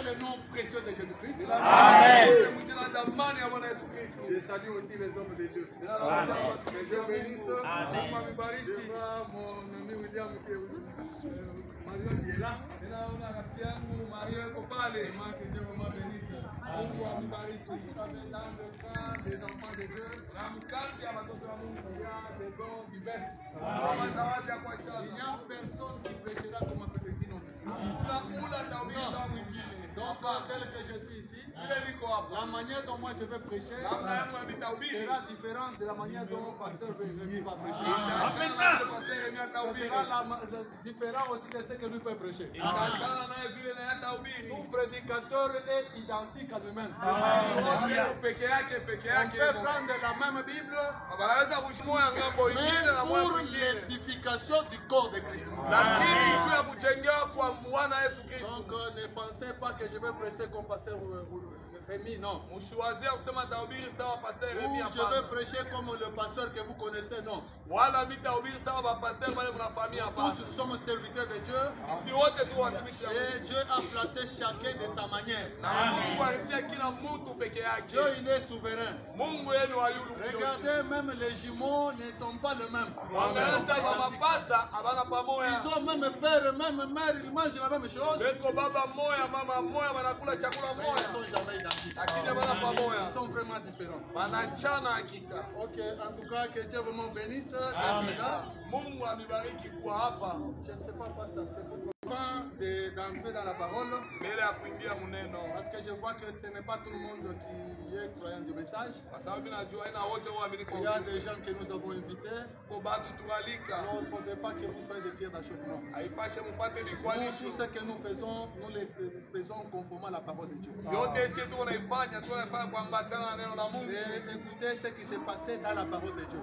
le nom précieux de Jésus-Christ. Amen. Je salue aussi les hommes de Dieu. Que Dieu bénisse. Je vois mon ami William qui est Mario qui est là. Vraiment que Dieu vraiment bénisse. Vous savez, dans le camp des enfants de Dieu, il y a des dons divers. Il n'y a personne qui prêchera comme un petit nom. Donc, tel que je suis ici, la manière dont moi je vais prêcher sera différente de la manière dont le pasteur Rémi va prêcher. Sera différent aussi de ce que lui peut prêcher. Tout prédicateur est identique à lui-même. On peut prendre la même Bible, mais pour l'édification du corps de Christ. Donc ne pensez pas que je vais prêcher comme pasteur Rémi, non. Ou je vais prêcher comme le pasteur que vous connaissez, non. Tous nous sommes serviteurs de Dieu. Et Dieu a placé chacun de sa manière. Dieu, il est souverain. Regardez, même les jumeaux ne sont pas les mêmes. Ils ont même père, même mère, ils mangent la même chose. Ils ne sont jamais identiques. Ils sont vraiment différents. Ok, en tout cas, que Dieu vous bénisse. Je ne sais pas quoi ça c'est. D'entrer dans la parole, parce que je vois que ce n'est pas tout le monde qui est croyant du message. Il y a des gens que nous avons invités. Il ne faudrait pas que vous soyez des pierres d'achoppement. Tout ce que nous faisons, nous le faisons conformément à la parole de Dieu. Et écoutez ce qui s'est passé dans la parole de Dieu.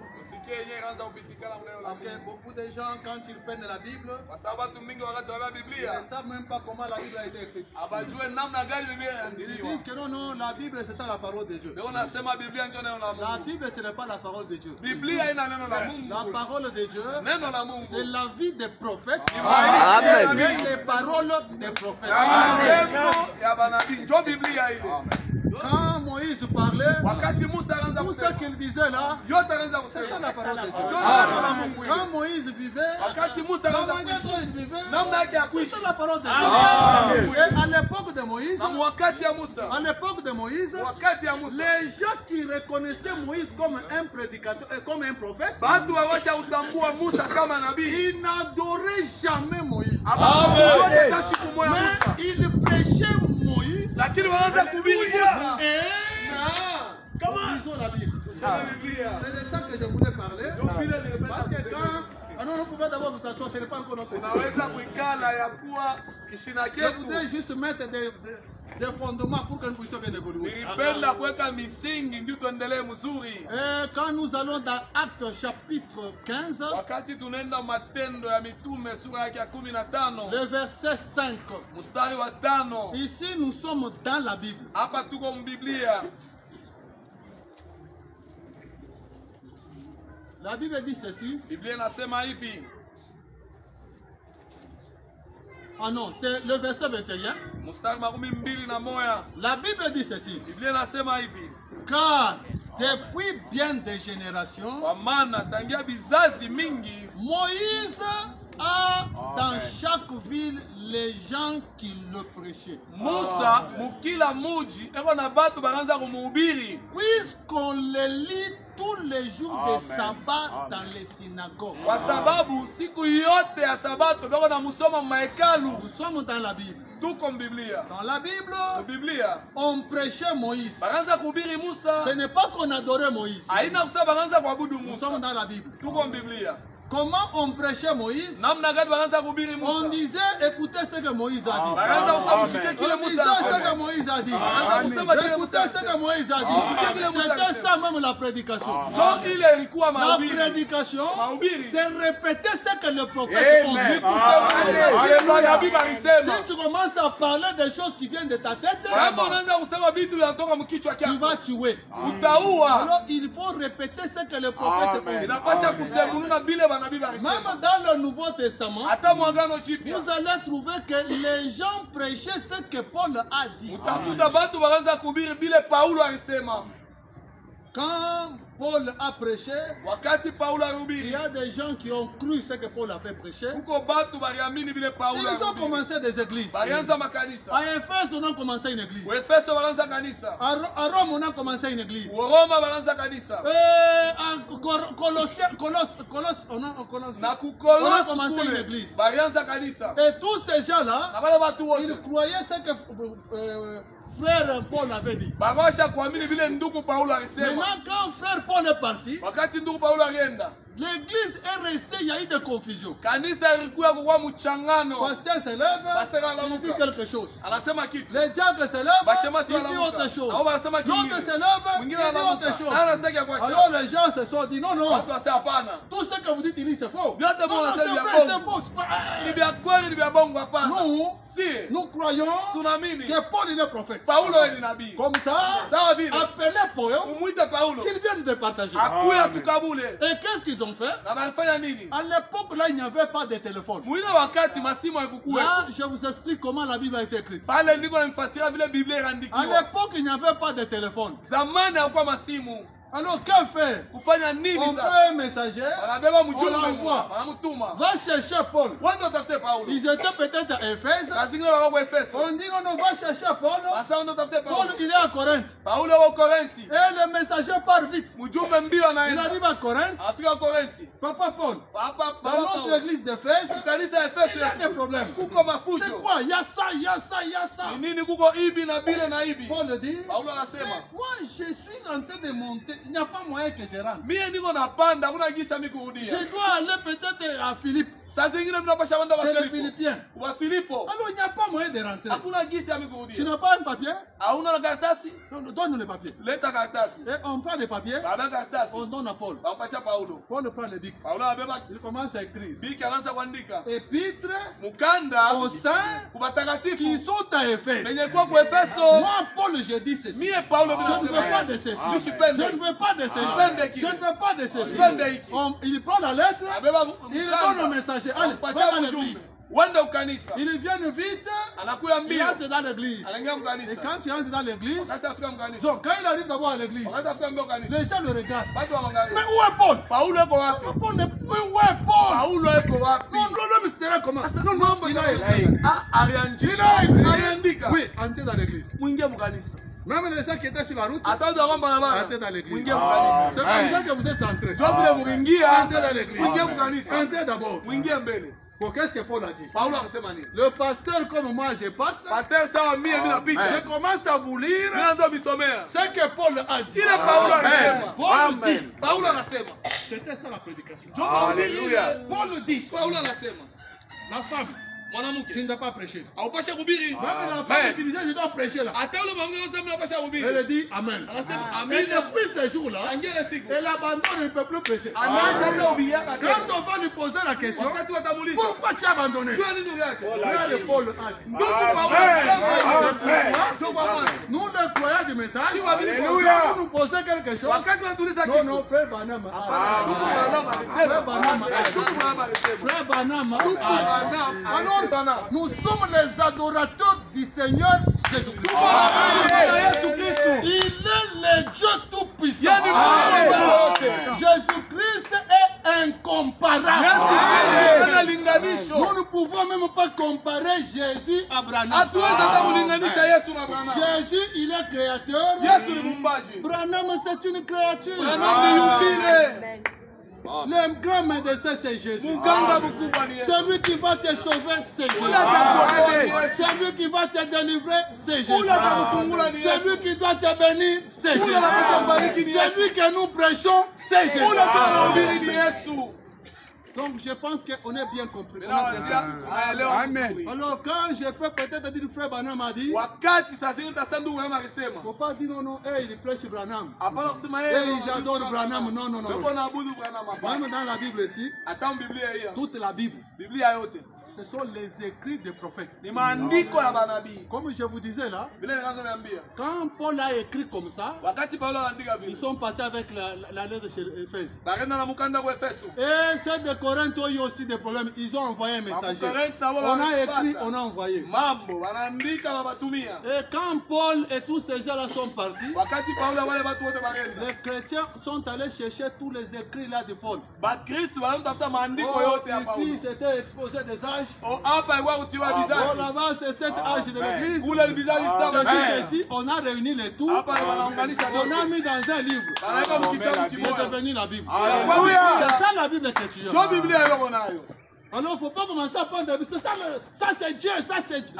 Parce que beaucoup de gens, quand ils prennent la Bible, ils ne savent même pas comment la Bible a été écrite. Ils disent que non, la Bible c'est ça la parole de Dieu. La Bible ce n'est pas la parole de Dieu. La parole de Dieu, c'est la vie des prophètes. Amen. Et les paroles des prophètes. Amen. Quand Moïse parlait, tout ce qu'il disait là, c'est ça la parole de Dieu. Quand Moïse vivait, la manière dont il vivait, c'est ça la parole de Dieu. Et à l'époque de Moïse, les gens qui reconnaissaient Moïse comme un prédicateur, comme un prophète, ils n'adoraient jamais Moïse. Mais ils prêchaient Moïse. Et lisons la Bible. C'est de ça que je voulais parler. Parce que quand... Alors nous pouvons d'abord vous asseoir, ce n'est pas encore notre sujet. Je voudrais juste mettre des fondements pour que nous puissions bien évoluer. Et quand nous allons dans Actes chapitre 15, le verset 5, ici nous sommes dans la Bible. La Bible dit ceci. Ah non, c'est le verset 21. La Bible dit ceci. Car depuis bien des générations, Moïse a dans chaque ville les gens qui le prêchaient. Puisqu'on les lit tous les jours de sabbat dans les synagogues. Nous sommes dans la Bible. Dans la Bible, on prêchait Moïse. Ce n'est pas qu'on adorait Moïse. Nous sommes dans la Bible. Comment on prêchait Moïse? On disait, écoutez ce que Moïse a dit. On disait ce que Moïse a dit. Écoutez ce que Moïse a dit. C'était ça même la prédication. La prédication, c'est répéter ce que le prophète a dit. Si tu commences à parler des choses qui viennent de ta tête, tu vas tuer. Alors il faut répéter ce que le prophète a dit. Même dans le Nouveau Testament, vous allez trouver que les gens prêchaient ce que Paul a dit. Quand Paul a prêché, il y a des gens qui ont cru ce que Paul avait prêché. Ils ont commencé des églises. À Éphèse, on a commencé une église. À Rome, on a commencé une église. À Colosse, on a commencé une église. Et tous ces gens-là, ils croyaient ce que frère Paul avait dit. Maintenant, quand frère Paul est parti, l'église est restée, il y a eu de confusion. Pasteur se lève, il dit quelque chose. Le diable se lève, il dit autre chose. L'autre se lève, il dit autre chose. Alors les gens se sont dit non, non. Tout ce que vous dites ici, c'est faux. C'est faux. Nous croyons que Paul est prophète. Comme ça, appelez Paul, qu'il vienne de partager. Et qu'est-ce qu'ils ont fait? À l'époque, là, il n'y avait pas de téléphone. Là, je vous explique comment la Bible a été écrite. À l'époque, il n'y avait pas de téléphone. Alors, qu'un fait? On prend un messager, on l'envoie. Va chercher Paul. Ils étaient peut-être à Éphèse. On dit non, va chercher Paul. Paul, il est à Corinthe. Et le messager part vite. Il arrive à Corinthe. Papa Paul, dans notre église d'Éphèse, il y a des problèmes. C'est quoi? Il y a ça, il y a ça, il y a ça. Paul dit, moi je suis en train de monter. Il n'y a pas moyen que je rentre. Je dois aller peut-être à Philippe. C'est les Philippiens. Alors il n'y a pas moyen de rentrer. Tu n'as pas un papier? Non, donne le papier. Et on prend le papier, on donne à Paul. Paul prend le bic. Il commence à écrire. Épître aux saints qui sont à Éphèse. Moi, Paul, je dis ceci. Je ne veux pas de ceci. Je ne veux pas de ceci. Je ne veux pas de ceci. Il prend la lettre, il donne le message. Allez, va dans l'église. Il vient vite, il entre dans l'église. Et quand il entre dans l'église, donc quand il arrive d'abord à l'église, les gens le regardent. Mais où est Paul? Où est Paul? Non, l'homme serait comment? Non, il a écrit. Oui, entrez dans l'église. Même les gens qui étaient sur la route, entrez dans l'église. C'est comme ça que vous êtes entrés. Entrez dans l'église. Entrez d'abord. Bon, qu'est-ce que Paul a dit? Le pasteur, comme moi, je passe. Je commence à vous lire ce que Paul a dit. Paul dit. C'était ça la prédication. Paul dit. La femme. Tu ne dois pas prêcher. Même la femme qui disait je dois prêcher là. Elle dit Amen. Et depuis ce jour-là, elle abandonne, elle ne peut plus prêcher. Quand on va lui poser la question, pourquoi tu as abandonné? Frère Paul a dit. Nous le croyons du message. Quand nous posons quelque chose, non, frère Banama. Frère Banama. Alors, nous sommes les adorateurs du Seigneur Jésus-Christ. Il est le Dieu tout-puissant. Jésus-Christ est incomparable. Nous ne pouvons même pas comparer Jésus à Branham. Jésus, il est créateur. Branham, c'est une créature. Le grand médecin, c'est Jésus. Celui qui va te sauver, c'est Jésus. Celui qui va te délivrer, c'est Jésus. Celui qui doit te bénir, c'est Jésus. Celui que nous prêchons, c'est Jésus. Donc je pense qu'on est bien compris. Amen. Alors quand je peux peut-être dire frère Branham a dit, il ne faut pas dire non, il prêche Branham. J'adore Branham, non. Même dans la Bible ici, toute la Bible, Biblia yote. Ce sont les écrits des prophètes. Ni maandiko ya manabii. Comme je vous disais là, quand Paul a écrit comme ça, ils sont partis avec la lettre chez Éphèse. Et ceux de Corinthe ont eu aussi des problèmes. Ils ont envoyé un messager. On a écrit, on a envoyé. Et quand Paul et tous ces gens-là sont partis, les chrétiens sont allés chercher tous les écrits là de Paul. Ici, c'était exposé des âges. Là-bas, c'est cet âge de l'église. On a réuni les tout. On a mis dans un livre. C'est devenu la Bible. C'est ça la Bible que tu as. Alors, il ne faut pas commencer à prendre. Ça, c'est Dieu. Ça, c'est Dieu.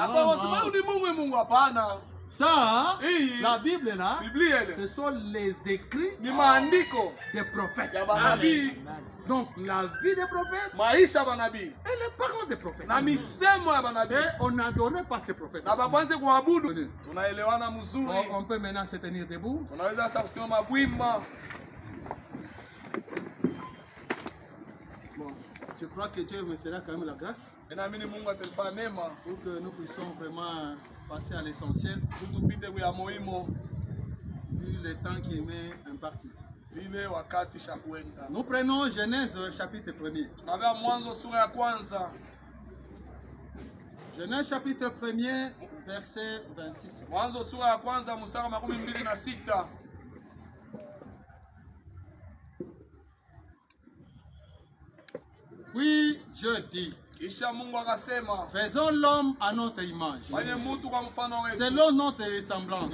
Ça, la Bible là, ce sont les écrits des prophètes. Donc la vie des prophètes et les paroles des prophètes. Et on n'adorait pas ces prophètes. On peut maintenant se tenir debout. Bon, je crois que Dieu me fera quand même la grâce pour que nous puissions vraiment passer à l'essentiel vu le temps qui m'est imparti. Nous prenons Genèse chapitre 1er. Genèse chapitre 1er, verset 26. Oui, je dis. Faisons l'homme à notre image, selon notre ressemblance,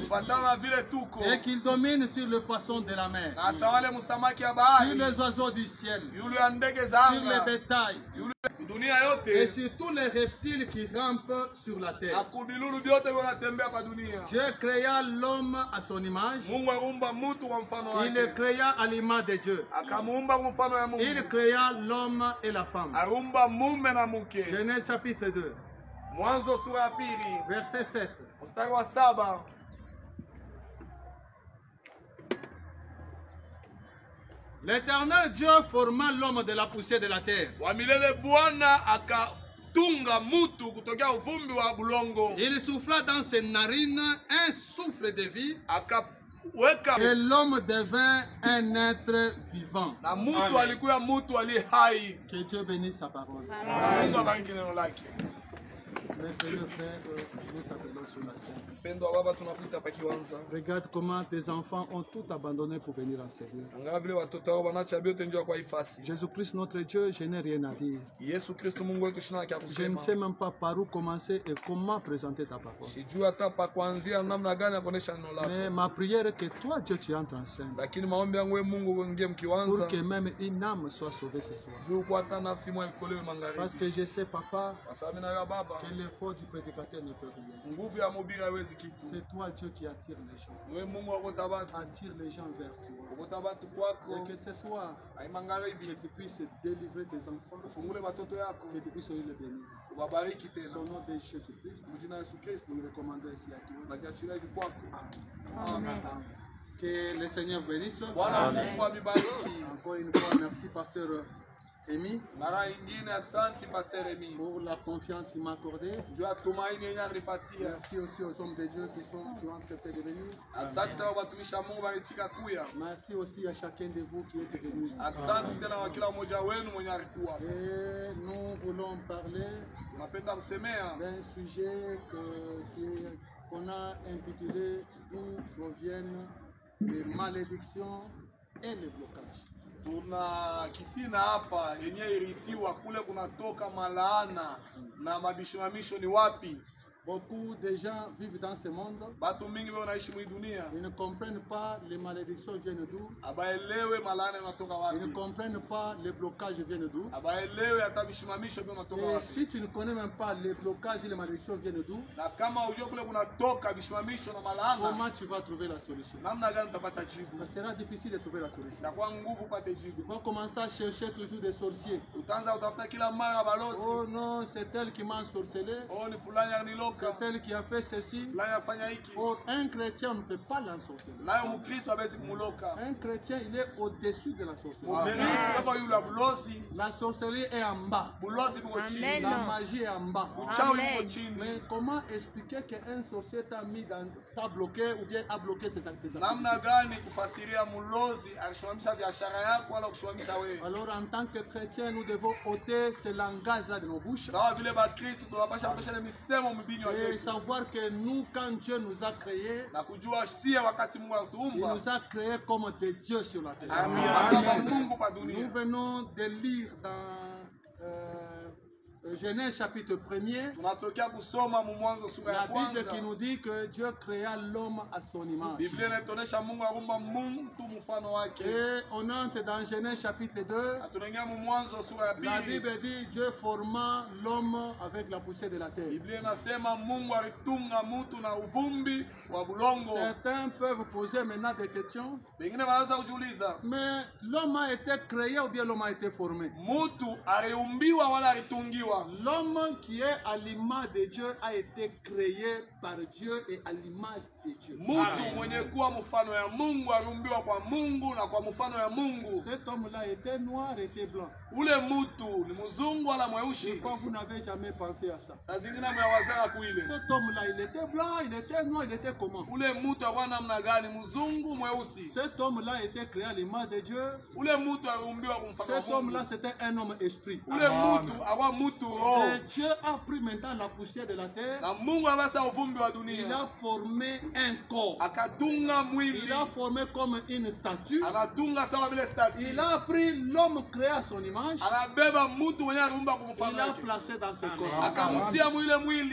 et qu'il domine sur le poisson de la mer, sur les oiseaux du ciel, sur les bétails, et sur tous les reptiles qui rampent sur la terre. Dieu créa l'homme à son image. Il le créa à l'image de Dieu. Il créa l'homme et la femme. Genèse chapitre 2, verset 7. L'Éternel Dieu forma l'homme de la poussière de la terre. Il souffla dans ses narines un souffle de vie. Et l'homme devint un être vivant. Que Dieu bénisse sa parole. Maintenant, frère, nous t'appelons sur la scène. Regarde comment tes enfants ont tout abandonné pour venir en servir. Jésus-Christ, notre Dieu, je n'ai rien à dire. Je ne sais même pas par où commencer et comment présenter ta parole. Mais ma prière est que toi, Dieu, tu entres en scène. Pour que même une âme soit sauvée ce soir. Parce que je sais, papa, que l'effort du prédicateur ne peut rien. C'est toi, Dieu, qui attire les gens. Attire les gens vers toi. Et que ce soit que tu puisses délivrer tes enfants, que tu puisses les bénir. Au nom de Jésus-Christ, nous le recommandons ici à toi. Amen. Que le Seigneur bénisse. Encore une fois, merci, pasteur Rémi, pour la confiance qu'il m'a accordée. Merci aussi aux hommes de Dieu qui ont accepté de venir. Merci aussi à chacun de vous qui êtes venus. Et nous voulons parler d'un sujet qu'on a intitulé D'où proviennent les malédictions et les blocages. Tuna kisina hapa yenye iritiwa kule kunatoka malaana na mabishomamisho ni wapi? Beaucoup de gens vivent dans ce monde. Ils ne comprennent pas les malédictions viennent d'où. Ils ne comprennent pas les blocages viennent d'où. Et si tu ne connais même pas les blocages et les malédictions viennent d'où, comment tu vas trouver la solution? Ça sera difficile de trouver la solution. Il faut commencer à chercher toujours des sorciers. Oh non, c'est elle qui m'a ensorcelé. C'est elle qui a fait ceci. Or, un chrétien ne peut pas l'ensorceler. Un chrétien, il est au-dessus de la sorcellerie. La sorcellerie est en bas. Amen. La magie est en bas. Mais comment expliquer qu'un sorcier t'a mis dans, t'a bloqué ou bien a bloqué ses activités? Alors en tant que chrétien, nous devons ôter ce langage-là de nos bouches. Et savoir que nous, quand Dieu nous a créés, il nous a créés comme des dieux sur la terre. Nous venons de lire dans Genèse chapitre 1er, la Bible qui nous dit que Dieu créa l'homme à son image. Et on entre dans Genèse chapitre 2, la Bible dit Dieu forma l'homme avec la poussière de la terre. Certains peuvent poser maintenant des questions. Mais l'homme a été créé ou bien l'homme a été formé? L'homme qui est à l'image de Dieu a été créé par Dieu et à l'image de Dieu. Cet homme-là était noir et était blanc. Des fois, vous n'avez jamais pensé à ça. Cet homme-là, il était blanc, il était noir, il était comment? Cet homme-là était créé à l'image de Dieu. Cet homme-là, c'était un homme esprit. Et Dieu a pris maintenant la poussière de la terre. Il a formé un corps. Il a formé comme une statue. Il a pris l'homme créé à son image. Il l'a placé dans ce corps.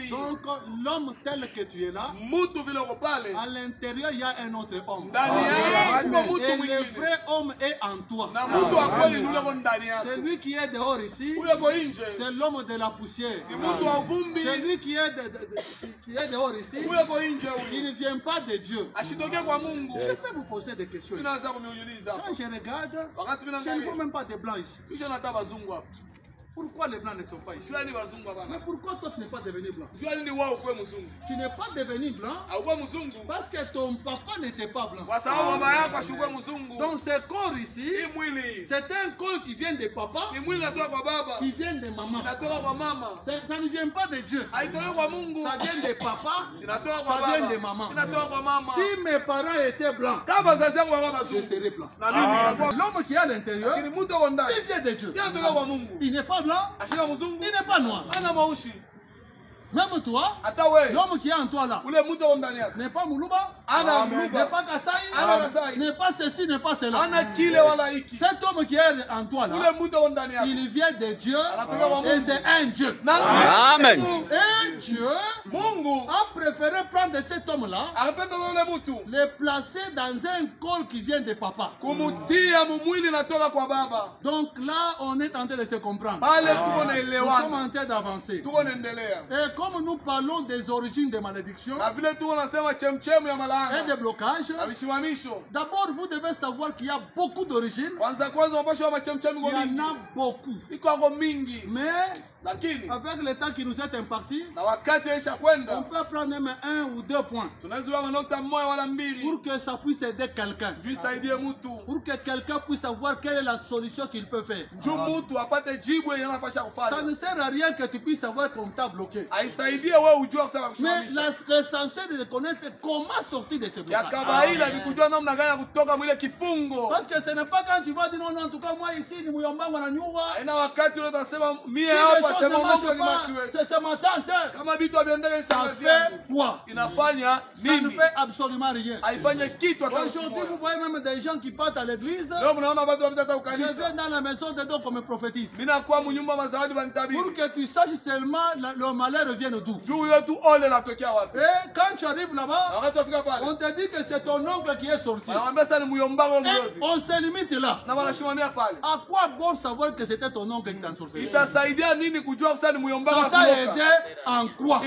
Donc l'homme tel que tu es là, à l'intérieur il y a un autre homme. Et le vrai homme est en toi. Celui qui est dehors ici, c'est l'homme de la poussière. Celui qui est dehors ici, il ne vient pas de Dieu. Je peux vous poser des questions ici. Quand je regarde, je ne vois même pas de blancs ici. Pourquoi les blancs ne sont pas ici? Mais pourquoi toi tu n'es pas devenu blanc? Tu n'es pas devenu blanc parce que ton papa n'était pas blanc. Donc ce corps ici, c'est un corps qui vient de papa, qui vient de maman. Ça ne vient pas de Dieu. Ça vient de papa, ça vient de maman. Si mes parents étaient blancs, je serais blanc. L'homme qui est à l'intérieur, il vient de Dieu. Il n'est pas blanc, il n'est pas noir. Même toi, l'homme qui est en toi là, n'est pas Moulouba, n'est pas Kassai, n'est pas ceci, n'est pas cela. Cet homme qui est en toi là, il vient de Dieu et c'est un Dieu. Amen. Et Dieu a préféré prendre cet homme là, le placer dans un corps qui vient de papa. Donc là, on est en train de se comprendre. Nous sommes en train d'avancer. Et comme nous parlons des origines des malédictions et des blocages, d'abord vous devez savoir qu'il y a beaucoup d'origines. Il y en a beaucoup. Mais avec le temps qui nous est imparti, on peut prendre même un ou deux points pour que ça puisse aider quelqu'un. Pour que quelqu'un puisse savoir quelle est la solution qu'il peut faire. Ça ne sert à rien que tu puisses savoir qu'on t'a bloqué. Mais l'essentiel de connaître comment sortir de ce blocage. Parce que ce n'est pas quand tu vas dire non, en tout cas moi ici, ni Muyamba, c'est ce matin, ça fait quoi? Ça ne fait absolument rien. Aujourd'hui, vous voyez même des gens qui partent à l'église. Je viens dans la maison de Dieu comme prophétise. Pour que tu saches seulement le malheur vient d'où. Et quand tu arrives là-bas, on te dit que c'est ton oncle qui est sorcier. On se limite là. À quoi bon savoir que c'était ton oncle qui t'a sorcier? Ça t'a aidé en quoi?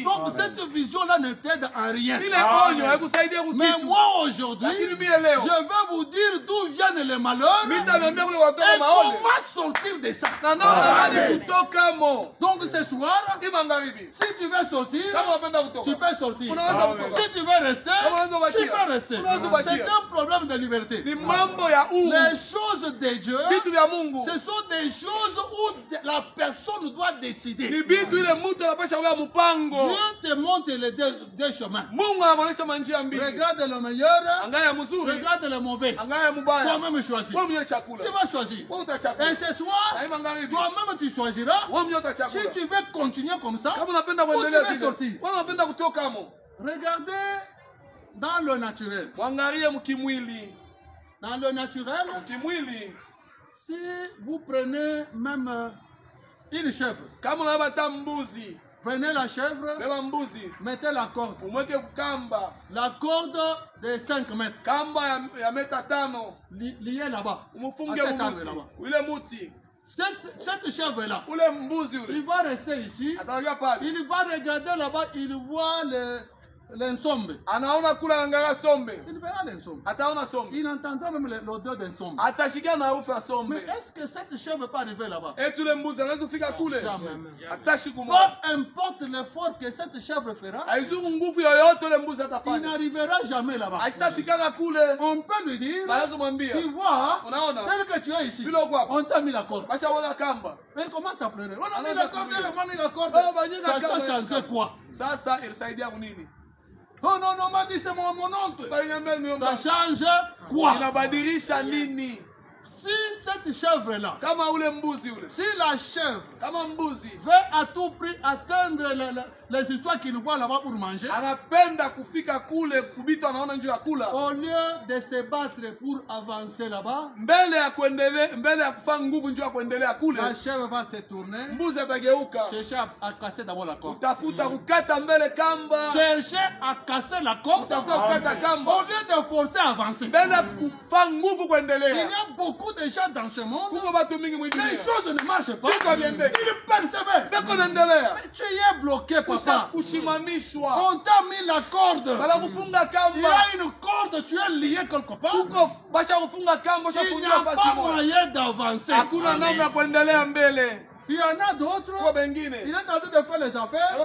Donc cette vision-là ne t'aide en rien. Mais moi aujourd'hui, je vais vous dire d'où viennent les malheurs et comment sortir de ça. Donc ce soir, si tu veux sortir, tu peux sortir. Si tu veux rester, tu peux rester. C'est un problème de liberté. Les choses de Dieu, ce sont des choses où la personne doit décider. Dieu te montre les deux chemins. Regarde le meilleur, regarde le mauvais. Toi-même choisis. Tu vas choisir. Et ce soir, toi-même tu choisiras si tu veux continuer comme ça ou tu veux sortir. Regardez dans le naturel. Dans le naturel, si vous prenez même une chèvre, prenez la chèvre, mettez la corde. La corde de 5 mètres. Liée là-bas. À cet arbre là-bas. Cette chèvre-là, il va rester ici. Il va regarder là-bas, il voit l'ensombe. Il verra l'ensombe. Il entendra même l'odeur d'ensombe. Mais est-ce que cette chèvre peut arriver là-bas? Jamais. Peu importe l'effort que cette chèvre fera, il n'arrivera jamais là-bas. On peut lui dire, tu vois, tel que tu es ici, on t'a mis la corde. Mais elle commence à pleurer. On a mis la corde, on a mis la corde. Ça a changé quoi? Oh non, non, m'a dit c'est mon oncle. Ça change quoi? Si cette chèvre-là, si la chèvre veut à tout prix atteindre les histoires qu'il voit là-bas pour manger, au lieu de se battre pour avancer là-bas, la chèvre va se tourner, chercher à casser d'abord la corde. Chercher à casser la corde, au lieu de forcer à avancer. Il y a beaucoup de gens dans ce monde, les choses ne marchent pas. Ils persévèrent. Mais tu es bloqué, papa. On t'a mis la corde. Il y a une corde, tu es lié quelque part. Il n'y a pas moyen d'avancer. Il y en a d'autres, il est en train de faire les affaires,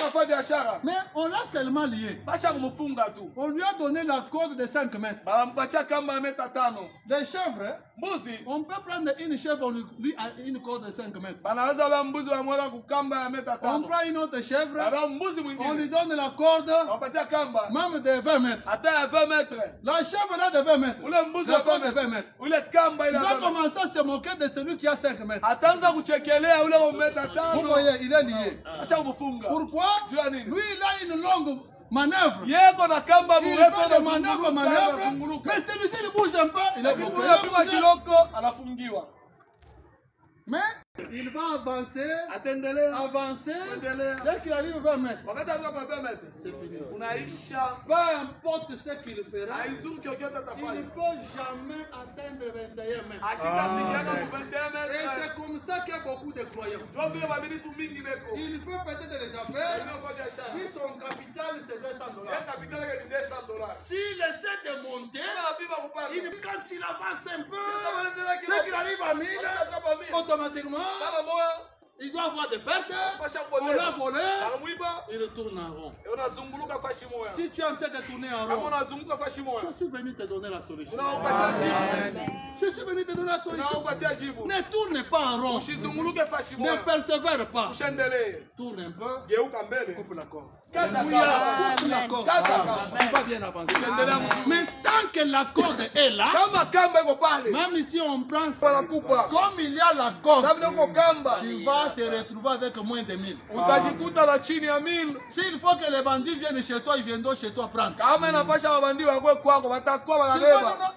mais on l'a seulement lié. On lui a donné la corde de 5 mètres. Les chèvres, on peut prendre une chèvre, on lui a une corde de 5 mètres. On prend une autre chèvre, on lui donne la corde, même de 20 mètres. La chèvre là de 20 mètres, la corde de 20 mètres. Il va commencer à se moquer de celui qui a 5 mètres. Vous voyez, il est lié. Pourquoi? Lui, il a une longue manœuvre. Il fait de manœuvre, mais celui-ci, il bouge un peu. Il est bloqué. Mais il va avancer, avancer. Dès qu'il arrive à 20 mètres, c'est fini. Peu importe ce qu'il fera, il ne peut jamais atteindre 21 mètres. Et c'est comme ça qu'il y a beaucoup de croyants. Il peut peut-être des affaires, puis son capital c'est $200. S'il essaie de monter, quand il avance un peu, dès qu'il arrive à 1000, automatiquement, il doit avoir des pertes, on l'a volé, il retourne en rond. Si tu es en train de tourner en rond, je suis venu te donner la solution. Je suis venu te donner la solution. Ne tourne pas en rond. Ne persévère pas. Tourne un peu, coupe la corde. Coupe la corde. Tu vas bien avancer. Mais tant que la corde est là, même si on prend ça, comme il y a la corde, tu vas te retrouver avec moins de 1000. S'il faut que les bandits viennent chez toi, ils viendront chez toi prendre.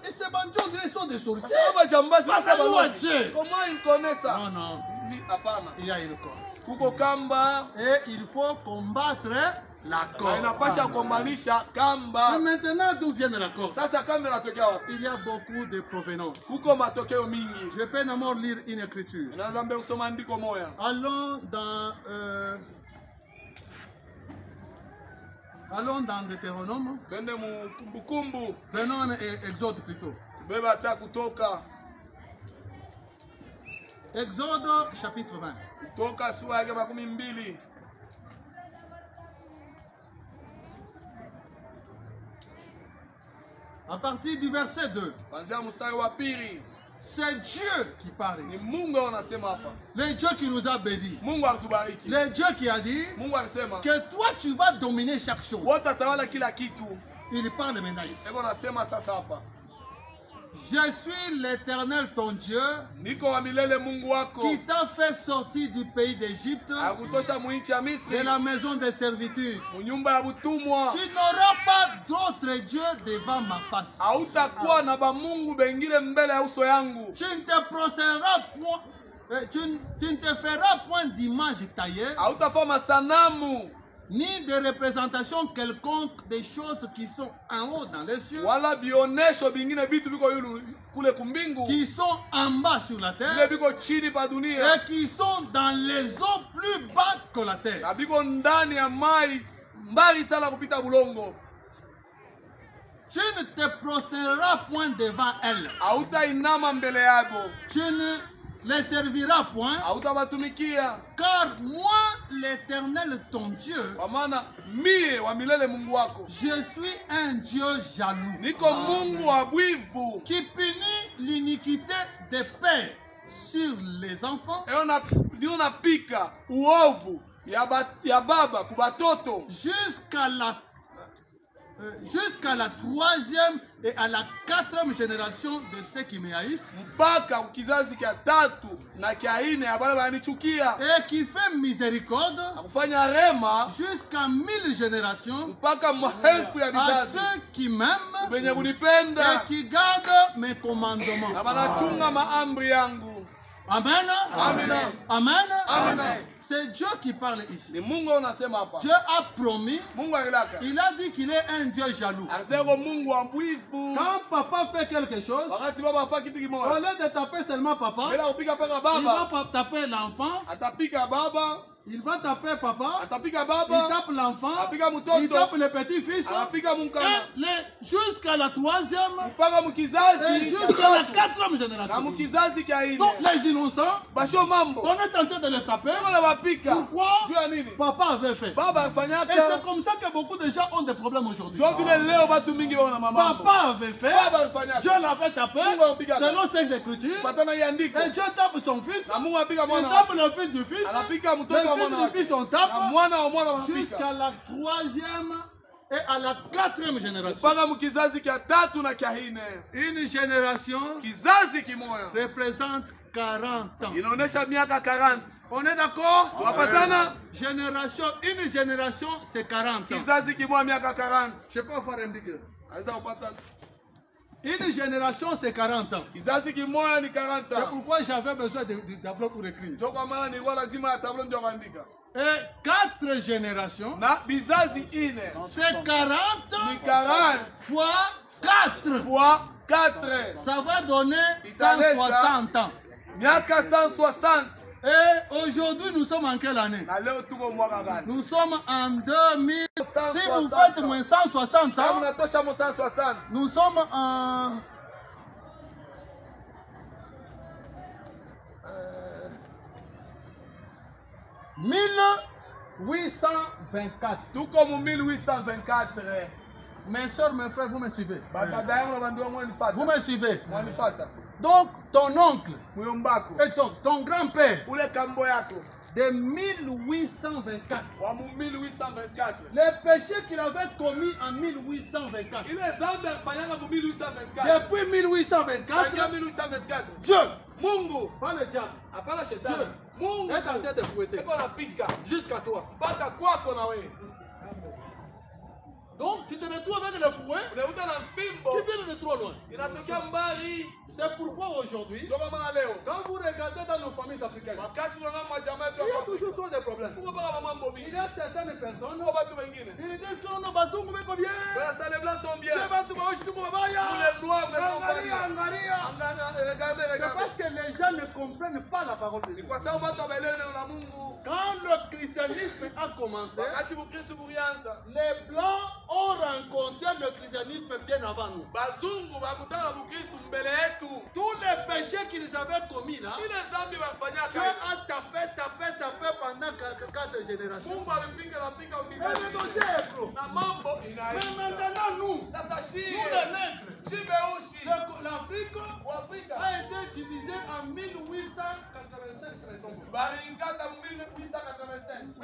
Et ces bandits, ils sont des sorciers. Comment ils connaissent ça? Non, non. Il y a une corde. Et il faut combattre la corde. Mais maintenant, d'où vient la corde? Il y a beaucoup de provenances. Je peux d'abord lire une écriture. Allons dans Deutéronome. Prenons Exode plutôt. Exode chapitre 20. À partir du verset 2. C'est Dieu qui parle ici. Le Dieu qui nous a bénis. Le Dieu qui a dit que toi tu vas dominer chaque chose. Il parle maintenant ici. Je suis l'Éternel ton Dieu qui t'a fait sortir du pays d'Égypte, de la maison de servitude. Tu n'auras pas d'autre Dieu devant ma face. Tu ne te prosterneras point, tu ne te feras point d'image taillée, ni de représentation quelconque des choses qui sont en haut dans les cieux, qui sont en bas sur la terre, et qui sont dans les eaux plus bas que la terre. Tu ne te prosterneras point devant elles. Tu ne les serviras point, car moi, l'Éternel ton Dieu, je suis un Dieu jaloux, qui punit l'iniquité des pères sur les enfants, jusqu'à la troisième et à la quatrième génération de ceux qui me haïssent, et qui fait miséricorde jusqu'à 1000 générations à ceux qui m'aiment et qui gardent mes commandements. Amen. Amen. Amen. Amen. C'est Dieu qui parle ici. Dieu a promis. Il a dit qu'il est un Dieu jaloux. Quand papa fait quelque chose, au lieu de taper seulement papa, il va taper l'enfant. Il va taper papa, il tape l'enfant, il tape le petit-fils, jusqu'à la troisième, et jusqu'à la quatrième génération. Donc les innocents, on est tenté de les taper. Pourquoi? Papa avait fait. Et c'est comme ça que beaucoup de gens ont des problèmes aujourd'hui. Papa avait fait, Dieu l'avait tapé, selon ses écritures, et Dieu tape son fils, il tape le fils du fils, les fils on tape jusqu'à la troisième et à la quatrième génération. Une génération représente 40 ans. On est d'accord? Génération, une génération c'est 40 ans. Je peux faire un big. Une génération c'est 40 ans. C'est pourquoi j'avais besoin du tableau pour écrire. Et 4 générations, c'est 40 fois 4. Ça va donner 160 ans. Et aujourd'hui, nous sommes en quelle année? Nous sommes en 2000. Si vous faites moins 160 ans, nous sommes en 1824. Tout comme 1824. Mes soeurs, mes frères, vous me suivez? Vous me suivez? Donc, ton oncle et ton grand-père de 1824, les péchés qu'il avait commis en 1824, depuis 1824, Dieu, pas le diable, Dieu est en train de fouetter jusqu'à toi. Donc, Tu te retrouves avec le fouet qui vient de trop loin. C'est pourquoi aujourd'hui, quand vous regardez dans nos familles africaines, il y a toujours trop de problèmes. Il y a certaines personnes, ils disent que nos bazungu sont bien. C'est parce que les gens ne comprennent pas la parole de Dieu. Quand le christianisme a commencé, les blancs ont rencontré le christianisme bien avant nous. Tous les péchés qu'ils avaient commis là, Dieu a tapé pendant 4 générations. Mais maintenant nous les nègres, l'Afrique a été divisée en 1885.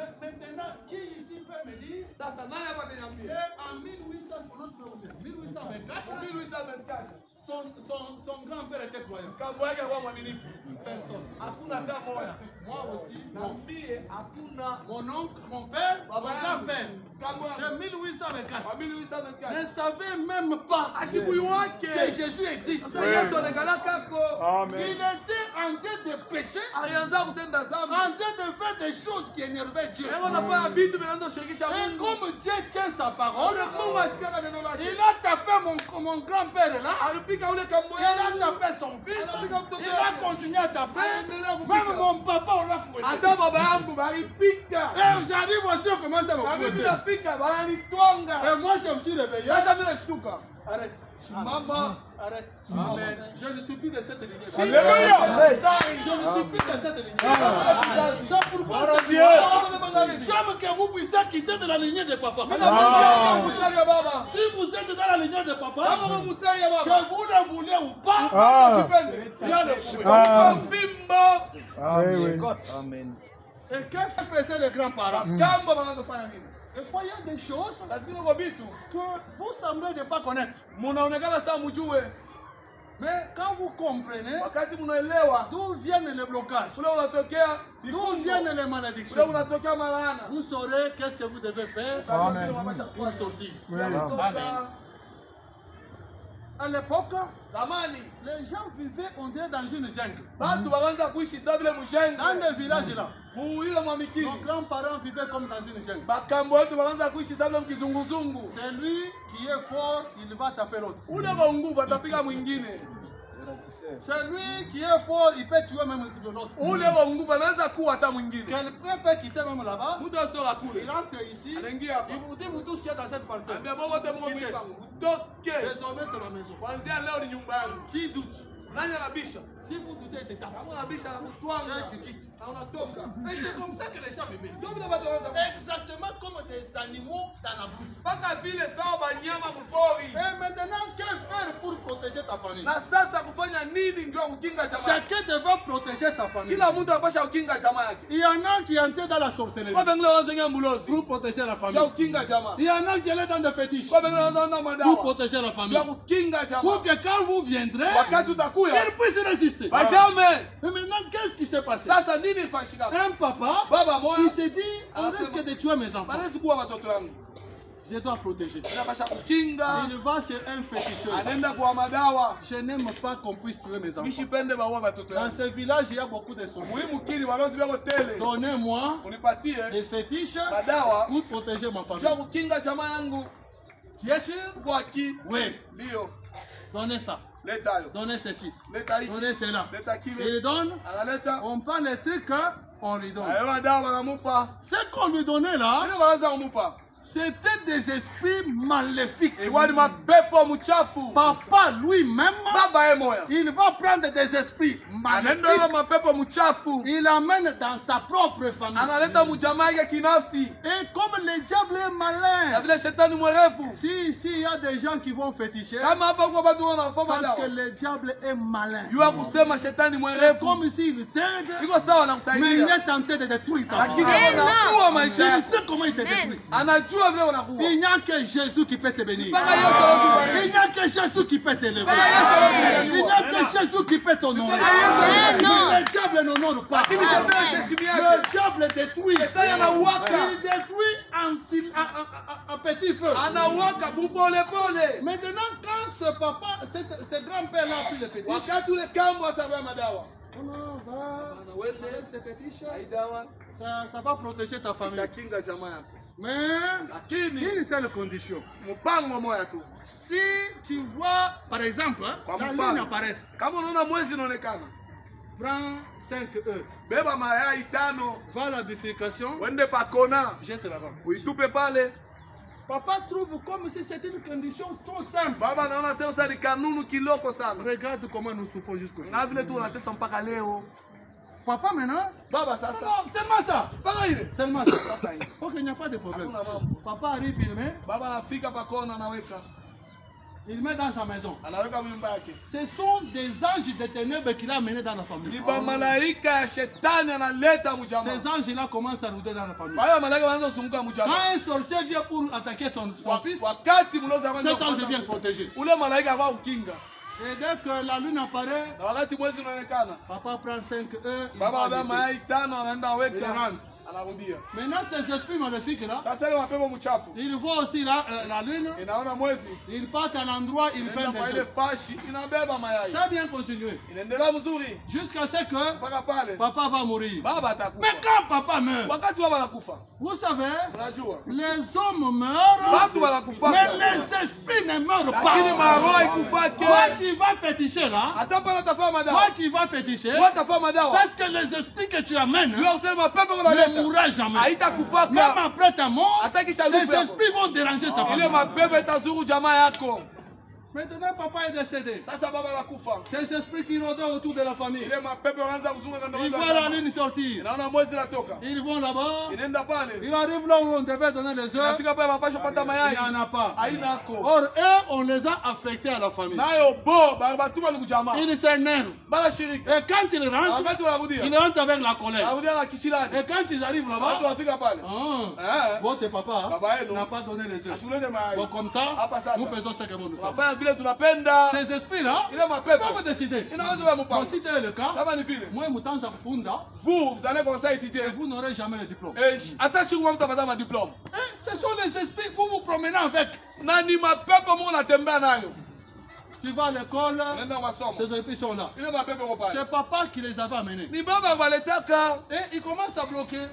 Mais maintenant, qui ici peut me dire en 1824, son grand-père était croyant? Personne. Moi aussi. Mon oncle, mon père, mon grand-père, de 1824, ne savait même pas que Jésus existe. Il était en train de pécher, en train de faire des choses qui énervaient Dieu. Et comme Dieu tient sa parole, il a tapé mon grand-père là, il a tapé son fils, il a continué à taper, même mon papa on l'a fouetté. Et j'arrive aussi, on commence à me fouetter. Et moi je me suis réveillé. Arrête. Maman, arrête. Amen. Je ne suis plus de cette lignée. Alléluia. Je ne suis plus de cette lignée. C'est pourquoi j'aime que vous puissiez quitter de la lignée de papa. Si vous êtes dans la lignée de papa, que vous le voulez ou pas, il y a le fouet. Amen. Et qu'est-ce que faisaient les grands-parents? Des fois, il y a des choses que vous semblez ne pas connaître. Mais quand vous comprenez d'où viennent les blocages, d'où viennent les malédictions, vous saurez qu'est-ce que vous devez faire pour sortir. À l'époque, les gens vivaient, on dirait, dans une jungle. Dans les villages là, nos grands-parents vivaient comme dans une jungle. C'est lui qui est fort, il va taper l'autre. C'est lui qui est fort, il peut tuer même l'autre. Quelqu'un peut quitter même là-bas, il entre ici, il vous dit vous tous qui êtes dans cette parcelle. Désormais c'est ma maison. Qui doute? Si vous doutez, tu quittes. Et c'est comme ça que les gens vivent. Exactement comme des animaux dans la brousse. Et maintenant, que faire pour protéger ta famille? Chacun devrait protéger sa famille. Il y en a qui entrent dans la sorcellerie pour protéger la famille. Il y en a qui allaient dans des fétiches pour protéger la famille. Pour que quand vous viendrez, qu'elle puisse résister. Mais maintenant, qu'est-ce qui s'est passé? Un papa, il s'est dit, on risque de tuer mes enfants. Je dois protéger. Il va chez un féticheur. Je n'aime pas qu'on puisse tuer mes enfants. Dans ce village, il y a beaucoup de sorciers. Donnez-moi des fétiches pour protéger ma famille. Tu es sûr? Oui. Donnez ça. Donnez ceci. Donnez cela. Il donne. On prend les trucs, on lui donne. Ce qu'on lui donnait là, c'était des esprits maléfiques. Papa lui-même, il va prendre des esprits maléfiques. Il amène dans sa propre famille. Et comme le diable est malin, si il y a des gens qui vont féticher, parce que le diable est malin. C'est comme s'il t'aide, mais il est tenté de détruire ta famille. Je ne sais comment il te détruit. Il n'y a que Jésus qui peut te bénir. Il n'y a que Jésus qui peut t'élever. Il n'y a que Jésus qui peut t'honorer. Le diable n'honore pas. Le diable détruit. Il détruit en petit feu. Maintenant, quand ce papa, ce grand-père-là a pris le fétiche, on va avec ce fétiche, ça va protéger ta famille. Mais il y a une seule condition. Si tu vois, par exemple, la lune apparaître, prends 5 œufs, va à la bifurcation, jette là-bas. Papa trouve comme si c'était une condition trop simple. Regarde comment nous souffrons jusqu'aujourd'hui. Papa maintenant, seulement ça. Seulement ça. Ok, il n'y a pas de problème. Papa arrive, il met dans sa maison. Ce sont des anges de ténèbres qu'il a amenés dans la famille. Ces anges-là commencent à rouler dans la famille. Quand un sorcier vient pour attaquer son fils, cet ange vient le protéger. Et dès que la lune apparaît, papa prend 5 œufs, il rentre. Maintenant, ces esprits maléfiques là, ils voient aussi la lune, ils partent à un endroit, ils prennent des œufs. Ça bien continuer. Jusqu'à ce que papa va mourir. Mais quand papa meurt, vous savez, les hommes meurent, mais les esprits ne meurent pas. Toi qui vas féticher là, toi qui vas féticher, sache que les esprits que tu amènes ne mourra jamais. Même après ta mort, ces esprits vont déranger ta famille. Maintenant, papa est décédé. Ces esprits qui rôdent autour de la famille, ils voient la lune sortir. Ils vont là-bas. Ils arrivent là où on devait donner les œufs. Il n'y en a pas. Or, eux, on les a affectés à la famille. Ils s'énervent. Et quand ils rentrent avec la colère. Et quand ils arrivent là-bas, votre papa n'a pas donné les œufs. Bon, comme ça, nous faisons ce que nous faisons. Ces esprits-là, vous décidez. Bon, si tel est le cas, moi, vous allez commencer à étudier. Et vous n'aurez jamais le diplôme. Ce sont les esprits que vous vous promenez avec. Tu vas à l'école, ces esprits sont là. C'est papa qui les avait amenés. Et ils commencent à bloquer.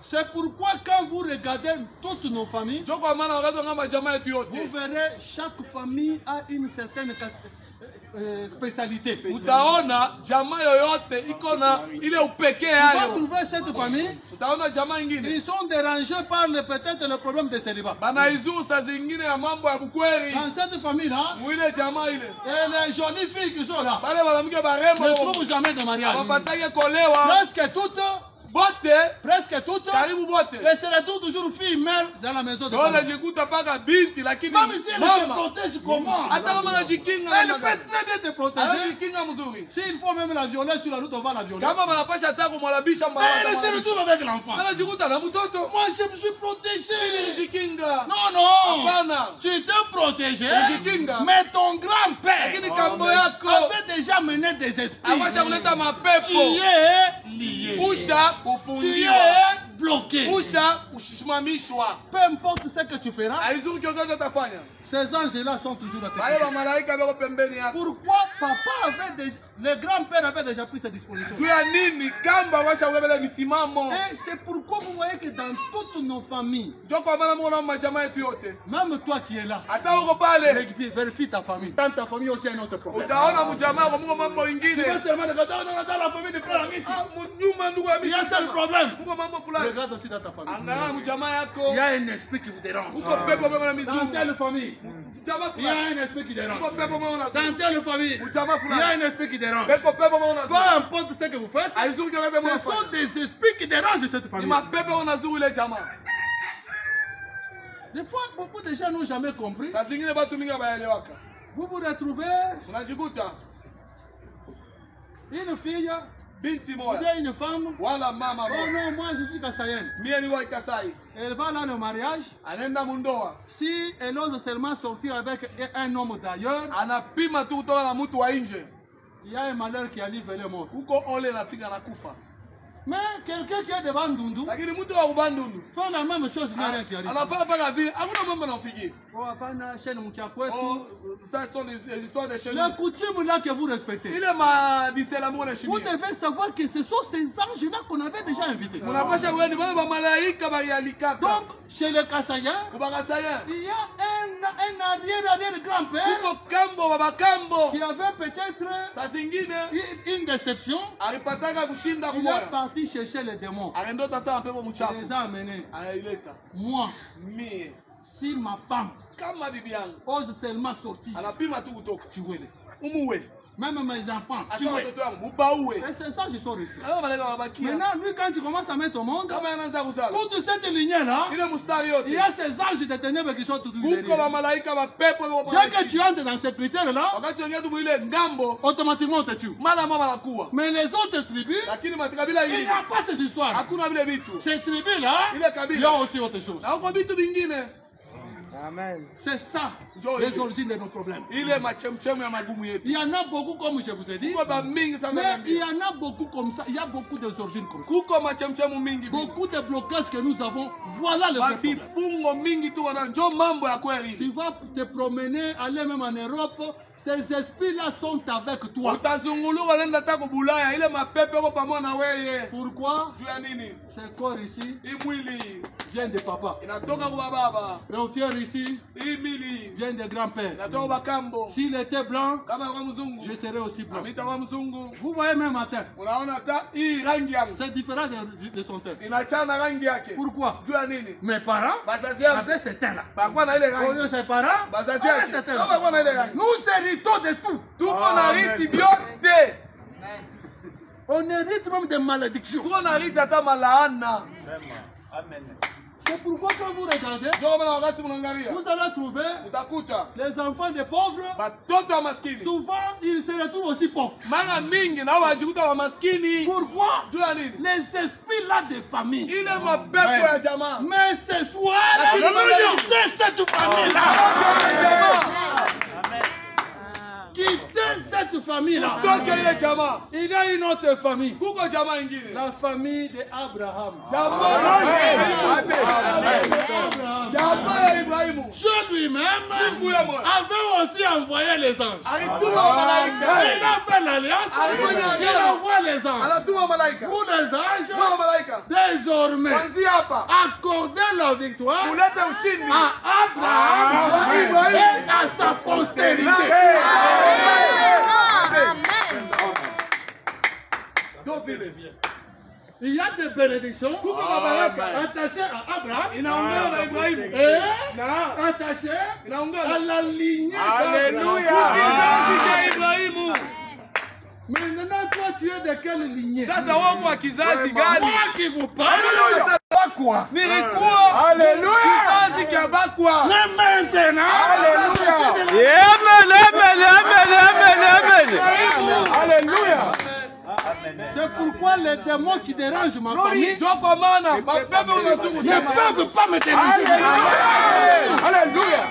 C'est pourquoi quand vous regardez toutes nos familles, vous verrez chaque famille a une certaine spécialité. Tu vas trouver cette famille, ils sont dérangés par peut-être le problème de célibat. Dans cette famille-là, et les jolies filles qui sont là ne trouvent jamais de mariage. Presque toutes, et c'est toujours filles mères dans la maison de famille. Même si elle te protège comment? Elle peut très bien te protéger. S'il faut même la violer sur la route, on va la violer. Mais elle se retrouve avec l'enfant. Moi je me suis protégé. Non, tu t'es protégé, mais ton grand-père avait déjà mené des esprits. Tu es lié. Tu es bloqué. Peu importe ce que tu feras, ces anges-là sont toujours à tes côtés. Pourquoi papa avait déjà, le grand-père avait déjà pris ses dispositions? Et c'est pourquoi vous voyez que dans toutes nos familles, même toi qui es là, vérifie ta famille. Dans ta famille aussi, un autre problème. Tu vas seulement regarder dans la famille de frère Amici. Il y a un seul problème. Regarde aussi dans ta famille. Il y a un esprit qui vous dérange. Dans telle famille, il y a un esprit qui dérange. Dans telle famille, il y a un esprit qui dérange. Peu importe ce que vous faites, ce sont des esprits qui dérangent cette famille. Des fois, beaucoup de gens n'ont jamais compris. Vous vous retrouvez une fille binti moya. Ou bien une femme. Wala mama moya. Oh non, moi je suis Kassaïenne. Mie ni wa Kasai. Elle va là au mariage. Anenda mundoa. Si elle ose seulement sortir avec un homme d'ailleurs. Anapima tu kutoka na mtu wa nje. Il y a un malheur qui arrive vers le monde. Uko ole nafika na kufa. Mais quelqu'un qui est devant Ndundu, lakini mtu wa Ubandundu fait la même chose, il n'y a rien qui arrive. Anafanya mpaka vile, hakuna mambo yanafikia. Oh, hapana, chaîne mkia kwetu. Oh, ça sont les histoires de chez nous. Les coutumes là que vous respectez. Ile mabisela mwana shimia. Vous devez savoir que ce sont ces anges-là qu'on avait déjà invités. Unapasha wewe ni baba malaika bali alikaka. Donc, chez les Kassaïens, il y a un arrière-grand-père uko kambo baba kambo qui avait peut-être saa zingine une déception. Alipataka kushinda Il est parti chercher les démons. Alienda tata pepo mchafu. Il les a amenés. Anaileta. Moi, mie si ma femme kama bibi yangu ose seulement sortir, anapima tu kutoka tuwele. Umuwe. Même mes enfants, tu es. Et c'est ça, je suis resté. Maintenant, lui, quand tu commences à mettre au monde, toute cette lignée-là, il y a ces anges de ténèbres qui sont tout derrière. Dès que tu entres dans ces critères-là, automatiquement on te tue. Mais les autres tribus, il n'y a pas ces histoires. Ces tribus-là, il y a aussi autre chose. Amen. C'est ça les origines de nos problèmes. Il y en a beaucoup, comme je vous ai dit, mais il y en a beaucoup comme ça. Il y a beaucoup d'origines comme ça. Beaucoup de blocages que nous avons. Voilà le vrai problème. Tu vas te promener, aller même en Europe. Ces esprits-là sont avec toi. Pourquoi? Ce corps ici vient de papa. Et on vient ici vient de grand-père. S'il était blanc, je serais aussi blanc. Vous voyez même matin, c'est différent de son teint. Pourquoi? Mes parents avaient ce teint-là. Ses parents avaient ce teint-là. Nous héritons de tout. On hérite même des malédictions. C'est pourquoi quand vous regardez, vous allez trouver les enfants des pauvres, souvent ils se retrouvent aussi pauvres. Pourquoi? Les esprits là de famille. Mais ce soir, quittez cette famille là. Quittez cette famille-là. Il y a une autre famille. La famille d'Abraham. Dieu lui-même avait aussi envoyé les anges. Il a fait l'alliance. Il envoie les anges. Vous les anges, désormais, accordez la victoire à Abraham et à sa postérité. Il y a des bénédictions attachées à Abraham et attachées à la lignée d'Abraham. Maintenant, toi, tu es de quelle lignée? Moi qui vous parle. Quoi? Alléluia. Mais maintenant, Alléluia. C'est pourquoi les démons qui dérangent ma famille ne peuvent pas me déranger. Alléluia.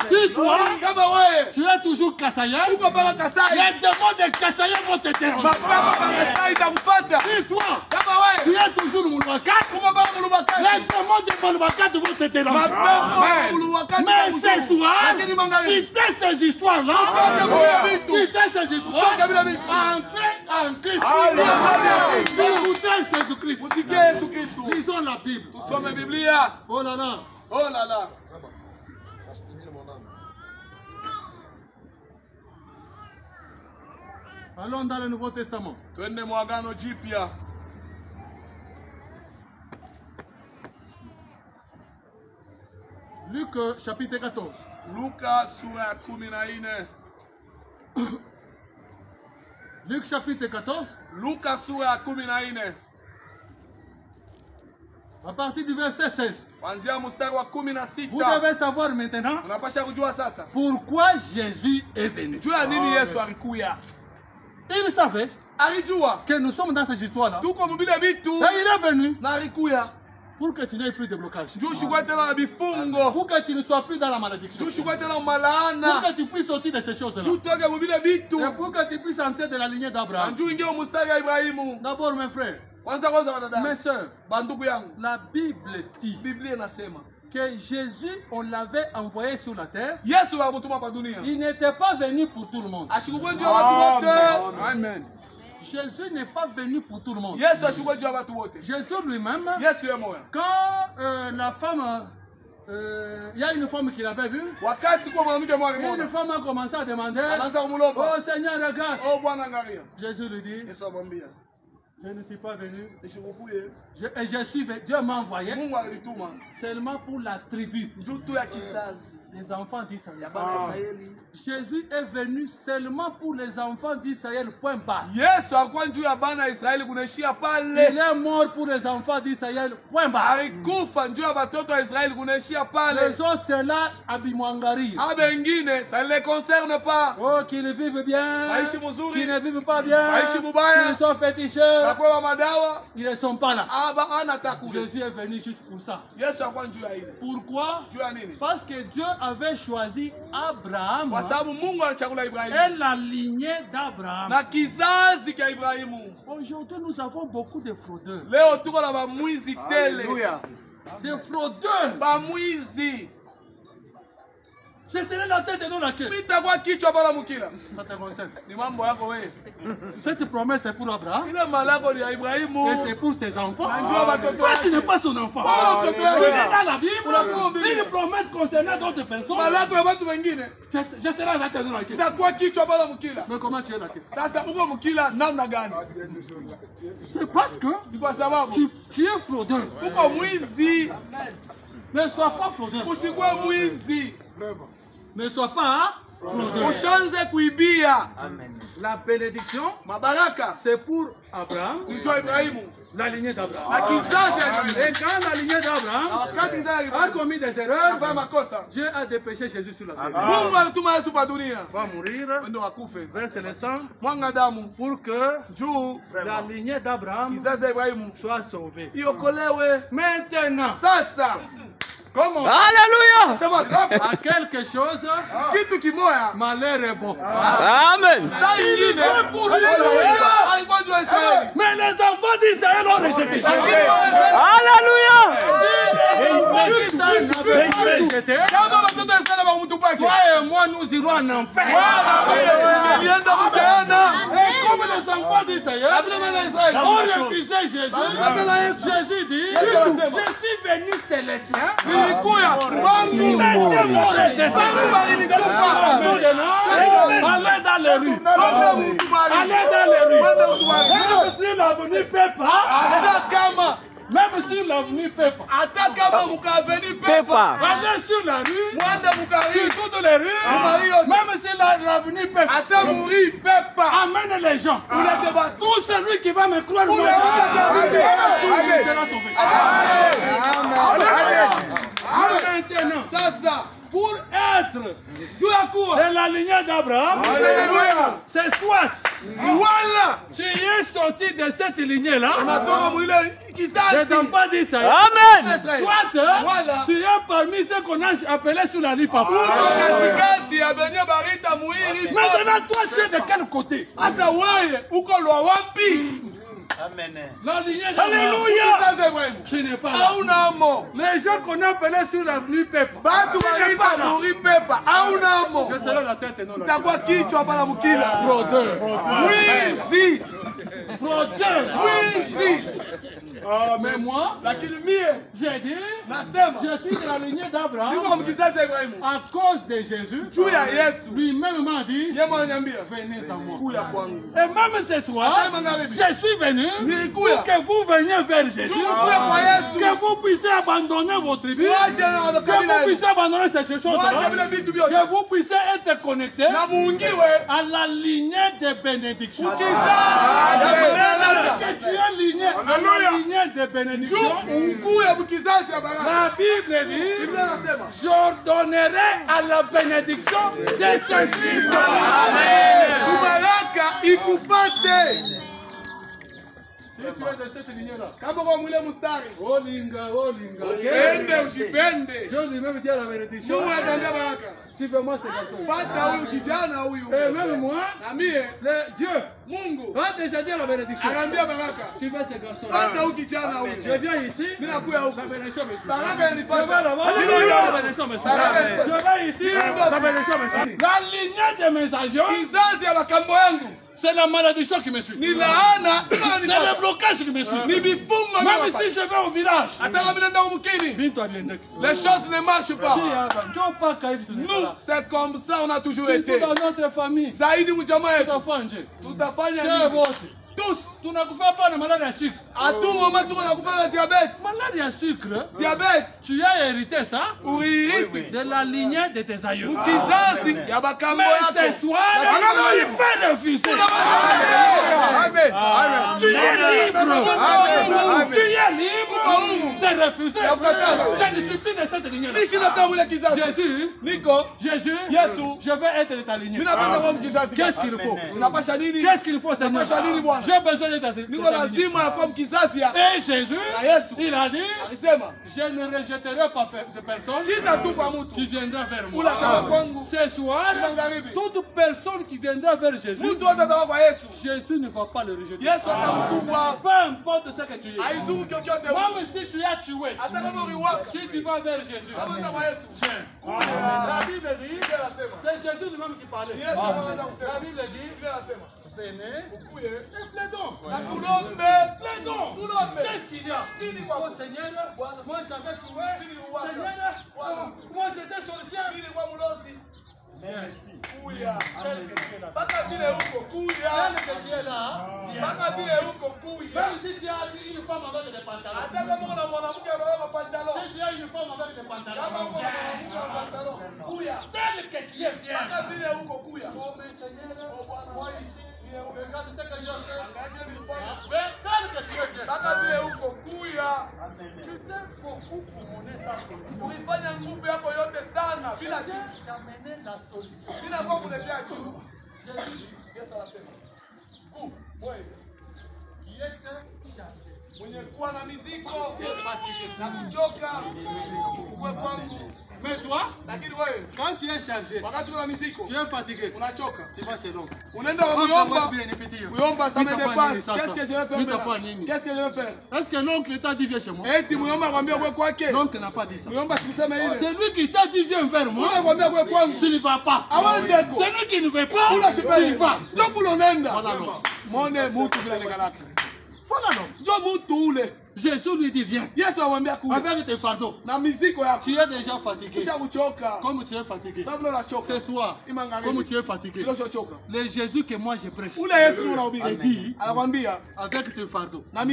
Si toi, tu es toujours Kassaïen, les démons de Kassaïen vont te déranger. Si toi, tu es toujours Moulouakat, les démons de Moulouakat vont te déranger. Mais ce soir, quittez ces histoires-là, quittez ces histoires, entrez en Christ. Écoutez Jésus-Christ. Lisons la Bible. Oh là là. Oh là là. Allons dans le Nouveau Testament. Luc chapitre 14. Luc chapitre 14. À partir du verset 16. Vous devez savoir maintenant pourquoi Jésus est venu. Il savait que nous sommes dans cette histoire-là. Et il est venu pour que tu n'aies plus de blocage. Pour que tu ne sois plus dans la malédiction. Pour que tu puisses sortir de ces choses-là. Et pour que tu puisses entrer de la lignée d'Abraham. D'abord, mes frères, mes soeurs, la Bible dit que Jésus, on l'avait envoyé sur la terre. Il n'était pas venu pour tout le monde. Amen. Jésus n'est pas venu pour tout le monde. Jésus lui-même, quand la femme, il y a une femme qui l'avait vu, une femme a commencé à demander, oh Seigneur, regarde. Jésus lui dit, je ne suis pas venu. Et je suis venu. Dieu m'a envoyé seulement pour la tribu, les enfants d'Israël. Jésus est venu seulement pour les enfants d'Israël, point barre. Il est mort pour les enfants d'Israël, point barre. Les autres là, Abimwangari. Ça ne les concerne pas. Oh, qu'ils vivent bien, qu'ils ne vivent pas bien, qu'ils sont féticheurs. Ils ne sont pas là. Jésus est venu juste pour ça. Pourquoi? Parce que Dieu avait choisi Abraham et la lignée d'Abraham. Aujourd'hui, nous avons beaucoup de fraudeurs. Alléluia. Des fraudeurs. Je serai la tête et non la queue. Ça te concerne. Cette promesse est pour Abraham. Et c'est pour ses enfants. Toi, tu n'es pas son enfant. Tu es dans la Bible. Une promesse concernant d'autres personnes. Je serai la tête et non la queue. Mais comment tu es la tête? C'est parce que tu es fraudeur. Ne sois pas fraudeur. Ne sois pas fraudeur. La bénédiction, c'est pour Abraham, la lignée d'Abraham. Et quand la lignée d'Abraham a commis des erreurs, Dieu a dépêché Jésus sur la terre. Va mourir, verser le sang, pour que la lignée d'Abraham soit sauvée. Maintenant, comment? Alléluia! À quelque chose, malheur est bon. Amen. Mais les enfants d'Israël ont rejeté Jésus. Alléluia! Toi et moi, nous irons en enfer. Et comme les enfants d'Israël ont refusé Jésus, Jésus dit, je suis venu célestien. Allez dans les rues. Allez dans les rues. Même si l'avenue ne peut pas. Même si l'avenue ne peut pas. Allez sur la rue. Sur toutes les rues. Même si l'avenue ne peut pas. Amène les gens. Tout celui qui va me croire. Sera sauvé. Maintenant, pour être de la lignée d'Abraham, c'est soit tu es sorti de cette lignée-là, des enfants d'Israël, soit tu es parmi ceux qu'on a appelés sur la ligne papa. Maintenant, toi, tu es de quel côté? Amen. La lignée d'Abraham. Je n'ai pas là. Les gens qu'on a appelés sur l'avenue Pepa. Je serai la tête et non la queue. Fraudeur. Oui, mais moi, j'ai dit, je suis de la lignée d'Abraham à cause de Jésus. Lui-même m'a dit, venez à moi. Et même ce soir, je suis venu pour que vous veniez vers Jésus, que vous puissiez abandonner votre vie, que vous puissiez abandonner ces choses-là, que vous puissiez être connecté à la lignée des bénédictions. Que tu es ligné à la lignée des bénédictions. La Bible dit, j'ordonnerai à la bénédiction de tes fils. ikufate. Si tu es de cette lignée-là, kama kwa mwile mustari, olinga. Ende usipende. Je lui même dire la bénédiction. Mungu anatambia baraka. Suivez-moi ces garçons. Fata huyu kijana huyu. Et même moi, na mie, Dieu, Mungu, va déjà dire la bénédiction. Anambia baraka. Suivez ces garçons. Fata huyu kijana huyu. Je viens ici. Mimi nakuya huko. La bénédiction monsieur. Baraka ni fata. Je vais là-bas. La bénédiction monsieur. Je vais ici. La bénédiction monsieur. La lignée de mes agios. Kizazi ya makambo yangu. C'est la malédiction qui me suit. C'est le blocage qui me suit. Même si je vais au village. Les choses ne marchent pas. Nous, c'est comme ça on a toujours été. Dans notre famille. Tous. Tu n'as pas de maladie à sucre. À tout moment, tu n'as pas de diabète. Maladie à sucre. Diabète. Tu as hérité ça? Oui. De la lignée de tes aïeux. Mais ce soir, il peut refuser. Amen. Tu es libre. Tu es libre de refuser. Je ne suis plus de cette lignée. Jésus, je veux être de ta lignée. Qu'est-ce qu'il faut? Qu'est-ce qu'il faut, Seigneur? J'ai besoin de ta lignée. Et Jésus, il a dit, je ne rejetterai pas personne qui viendra vers moi. Ce soir, toute personne qui viendra vers Jésus, Jésus ne va pas le rejeter. Peu importe ce que tu es. Même si tu as tué, si tu vas vers Jésus, la Bible dit, c'est Jésus lui-même qui parlait. La Bible dit, venez et plaidons. Plaidons. Qu'est-ce qu'il y a? Oh Seigneur, moi j'avais tué. Seigneur, moi j'étais sorcier. Merci. Kuya. Baka vile huko kuya. Tu es là. Même si tu as une femme avec des pantalons. Hata kama una mwanamke amevaa pantalon. Si tu as une femme avec des pantalons. Kama una pantalon. Kuya. Tel que tu es viens. Baka vile huko kuya. Oh mon Seigneur, moi ici. Regarde ce que j'ai fait. Mais tel que tu es viens. Baka vile huko kuya. Tu t'es beaucoup pour mener sa solution. Ulifanya nguvu yako yote sana bila d'amener la solution. Bila kwa kuletea jibu. Jésus, Yesu anasema. Vous, wewe, qui êtes chargé. Mwenye kuwa na mizigo, na kuchoka, uwe kwangu. Mais toi, quand tu es chargé, tu es fatigué, tu vas chez l'oncle. Ça me dépasse. Qu'est-ce que je vais faire maintenant? Qu'est-ce que je vais faire? Est-ce que l'oncle t'a dit viens chez moi? L'oncle n'a pas dit ça. C'est lui qui t'a dit viens vers moi. Tu ne vas pas. C'est lui qui ne veut pas. Tu y vas. Voilà. Jésus lui dit viens. Avec tes fardeaux. Tu es déjà fatigué. Comme tu es fatigué. Ce soir, comme tu es fatigué. Le Jésus que moi je prêche. Il dit avec tes fardeaux. Viens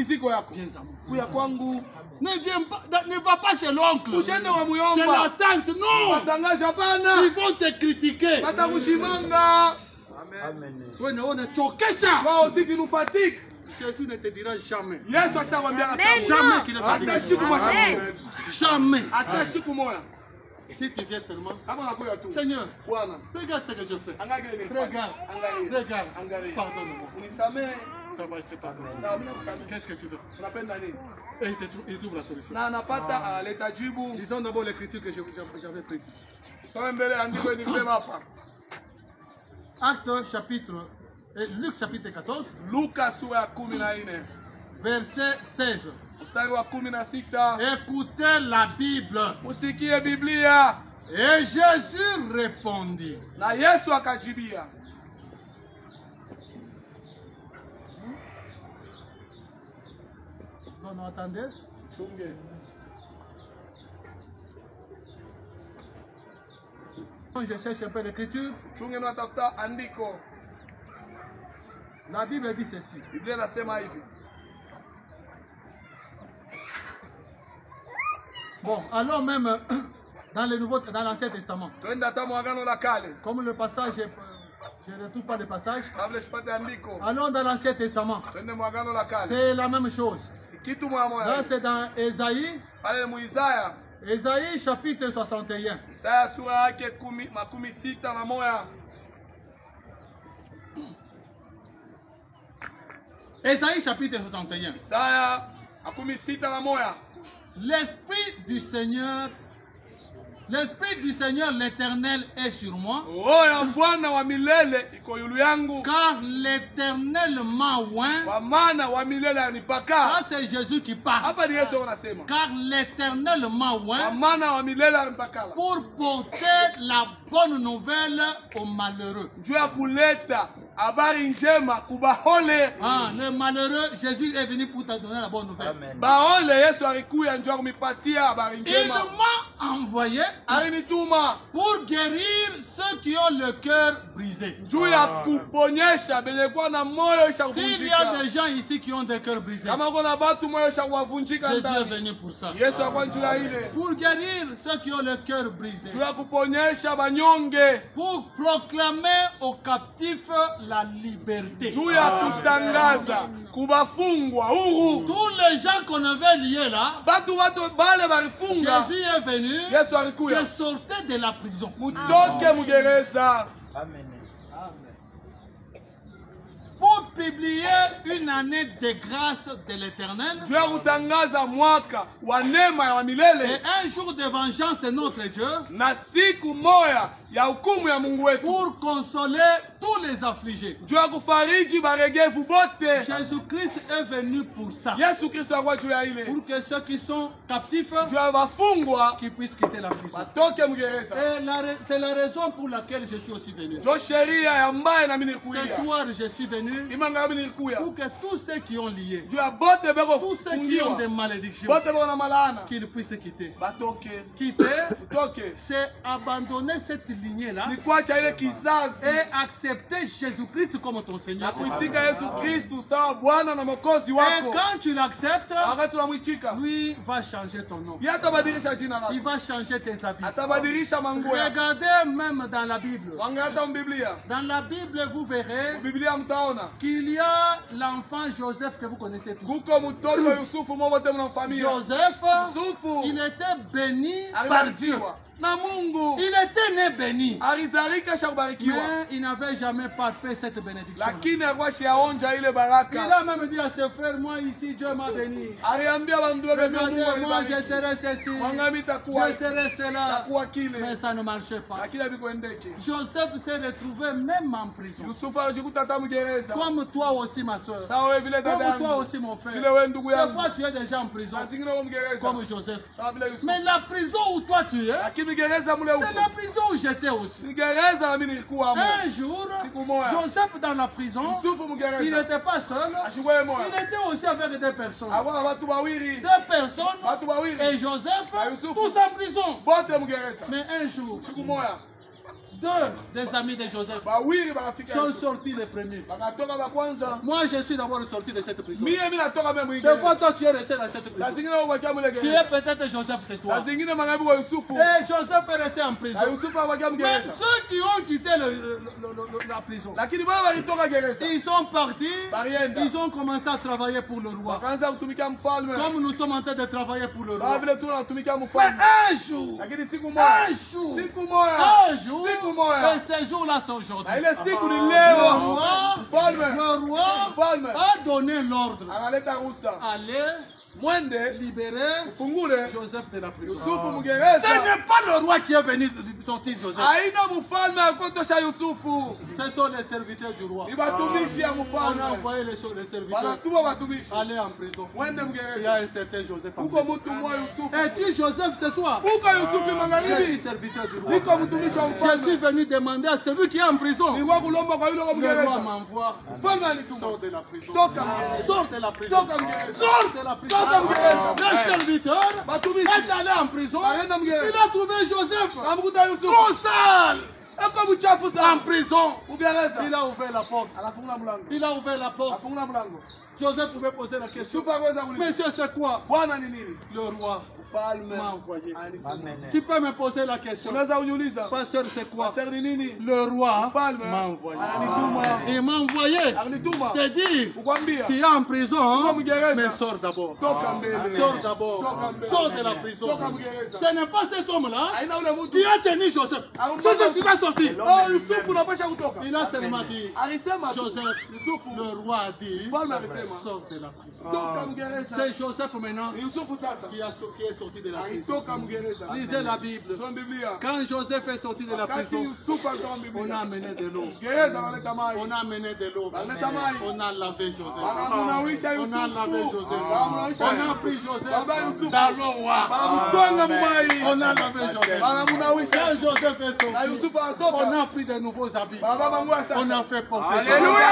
à moi. Ne va pas chez l'oncle. Chez la tante. Non. Ils vont te critiquer. Amen. Toi aussi tu nous fatigues. Jésus ne te dira jamais. Jamais qu'il ne va te dire. Jamais. Si tu viens seulement. Seigneur, regarde ce que je fais. Regarde. Pardonne-moi. Ça va rester pardonné. Qu'est-ce que tu veux? Et il trouve la solution. Lisons d'abord l'écriture que j'avais prise. Acte chapitre Luc chapitre 14. Verset 16. Écoutez la Bible. Et Jésus répondit. Non, attendez. Je cherche un peu l'écriture. La Bible dit ceci. Bon, alors même dans l'Ancien Testament. Comme le passage, je ne retrouve pas le passage. Allons dans l'Ancien Testament. C'est la même chose. Là, c'est dans Ésaïe. Ésaïe chapitre 61. Esaïe chapitre 61. Isaya makumi sita na moya. L'Esprit du Seigneur l'Éternel est sur moi. Car l'Éternel m'a oint. Ça c'est Jésus qui parle. Car l'Éternel m'a oint pour porter la bonne nouvelle aux malheureux. Les malheureux, Jésus est venu pour te donner la bonne nouvelle. Il m'a envoyé pour guérir ceux qui ont le cœur brisé. S'il y a des gens ici qui ont des cœurs brisés, Jésus est venu pour ça. Pour guérir ceux qui ont le cœur brisé. Pour proclamer aux captifs la liberté. Tous les gens qu'on avait liés là, Jésus est venu, qui sortait de la prison. Amen. Pour publier une année de grâce de l'Éternel et un jour de vengeance de notre Dieu, pour consoler tous les affligés. Jésus-Christ est venu pour ça. Pour que ceux qui sont captifs qui puissent quitter la prison. Et c'est la raison pour laquelle je suis aussi venu. Ce soir, je suis venu pour que tous ceux qui ont lié, tous ceux qui ont des malédictions, qu'ils puissent quitter. Quitter, c'est abandonner cette lignée-là et accepter Jésus-Christ comme ton Seigneur. Et quand tu l'acceptes, lui va changer ton nom. Il va changer tes habits. Regardez même dans la Bible. Dans la Bible, vous verrez qu'il y a l'enfant Joseph que vous connaissez tous. Joseph, il était béni par Dieu. Il était né béni, mais il n'avait jamais palpé cette bénédiction. Il a même dit à ses frères, moi ici Dieu m'a béni. Regardez, moi je serai ceci, je serai cela, mais ça ne marchait pas. Joseph s'est retrouvé même en prison. Comme toi aussi ma soeur, comme toi aussi mon frère. Des fois tu es déjà en prison, comme Joseph. Mais la prison où toi tu es, c'est la prison où j'étais aussi. Un jour, Joseph dans la prison, il n'était pas seul, il était aussi avec des personnes. Deux personnes et Joseph, tous en prison. Mais un jour, deux des amis de Joseph sont sortis les premiers. Moi, je suis d'abord sorti de cette prison. Des fois, toi, tu es resté dans cette prison. Tu es peut-être Joseph ce soir. Et Joseph est resté en prison. Mais ceux qui ont quitté la prison, ils sont partis, ils ont commencé à travailler pour le roi. Comme nous sommes en train de travailler pour le roi. Mais un jour, et ces jours-là, c'est aujourd'hui. Le roi a donné l'ordre. Allez libérer Joseph de la prison. Ce n'est pas le roi qui est venu sortir Joseph. Ce sont les serviteurs du roi. On a envoyé les serviteurs aller en prison. Il y a un certain Joseph en prison. Et tu Joseph ce soir, je suis serviteur du roi. Je suis venu demander à celui qui est en prison. Le roi m'envoie. Sors de la prison. Sors de la prison. Sors de la prison. Le serviteur est allé en prison. Il a trouvé Joseph trop sale. En prison. Il a ouvert la porte. Il a ouvert la porte. Joseph pouvait poser la question. Monsieur, c'est quoi? Le roi m'a envoyé. Tu peux me poser la question. Pasteur, c'est quoi? Le roi m'a envoyé. Il m'a envoyé te dire, tu es en prison, mais sors d'abord. Sors d'abord. Sors de la prison. Ce n'est pas cet homme-là qui a tenu Joseph. Joseph, tu vas sorti. Oh, Yusufu unapasha kutoka. Il a seulement dit, Alisema Joseph, Yusufu, le roi a dit, mfalme alisema, sort de la prison. toka mgereza. C'est Joseph maintenant Yusufu sasa qui est sorti de la prison. alitoka mgereza. Lisez la Bible. Soma Biblia. Quand Joseph est sorti de la Wakati prison, Yusufu alitoka on a Biblia. amené de l'eau. Gereza waleta maji. On a amené de l'eau. Waleta maji. On a lavé Joseph. Wanamunawisha On a lavé Yusufu. Joseph. Wanamunawisha On a pris Joseph Baba Yusufu. dans l'eau. Wanamutonga mumai. On a lavé Joseph. Wanamunawisha. Quand Joseph est Na sorti, Yusufu on alitoka. a pris de nouveaux habits. Baba mangua sasa. On a fait porter Alléluia.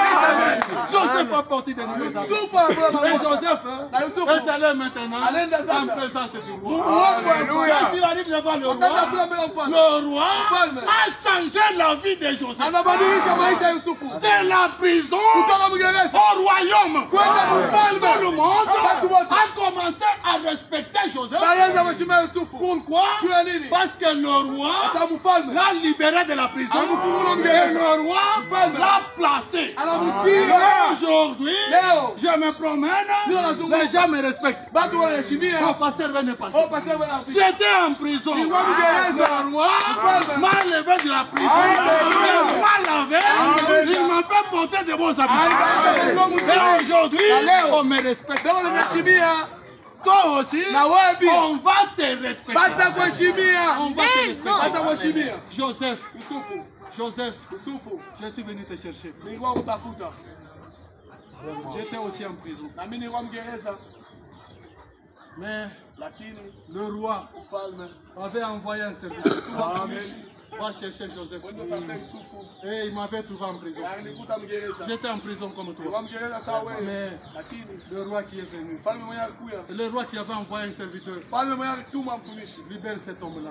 Joseph. Joseph a porté de nouveaux habits. Yusufu alikuwa Et mangua. Joseph Na Yusufu. est allé maintenant Alenda sasa. en présence du roi. Alléluia. Quand il arrive devant le Wakati roi, afika mbele ya mfalme. le roi Mfalme. a changé la vie de Joseph. Anabadilisha maisha ya Yusufu. De la prison Kutoka mgereza. au royaume. Kwenda mfalme. Tout le monde Watu wote. a commencé à respecter Joseph. Alianza kuheshimia Yusufu. Pourquoi? Juu ya nini? Parce que le roi Sababu mfalme l'a libéré de la prison Amefungula et mgereza. le roi Mfalme. l'a placé. Anamtia. Aujourd'hui, Leo. je me promène, Ndio nazungumza. les gens me respectent. Watu wanaheshimia. Mon pasteur vient de passer. Oh, pasteur bwana. J'étais en prison. Ni wa mgereza. Le roi Mfalme. m'a levé de la prison. Alléluia. Il m'a lavé. Alléluia. Il m'a fait porter de beaux habits. Alléluia. Et aujourd'hui, Leo. on me respecte. Ndio wanaheshimia. Toi aussi, Na wewe pia. on va te respecter. Batakuheshimia. On va te respecter. Batakuheshimia. Joseph, Yusufu. Joseph, Yusufu. je suis venu te chercher. Nilikuwa kutafuta. J'étais aussi en prison. Na mimi nilikuwa mgereza. Mais Lakini le roi mfalme avait envoyé un serviteur. Amen. Va chercher Joseph. Wende utafuta Yusufu. Et il m'avait trouvé en prison. Na alikuta mgereza. J'étais en prison comme Nilikuwa toi. mgereza sawa wewe. Mais Lakini le roi qui est venu, mfalme mwenyewe alikuja. le roi qui avait envoyé un serviteur, Mfalme mwenyewe alituma mtumishi. libère cet homme-là.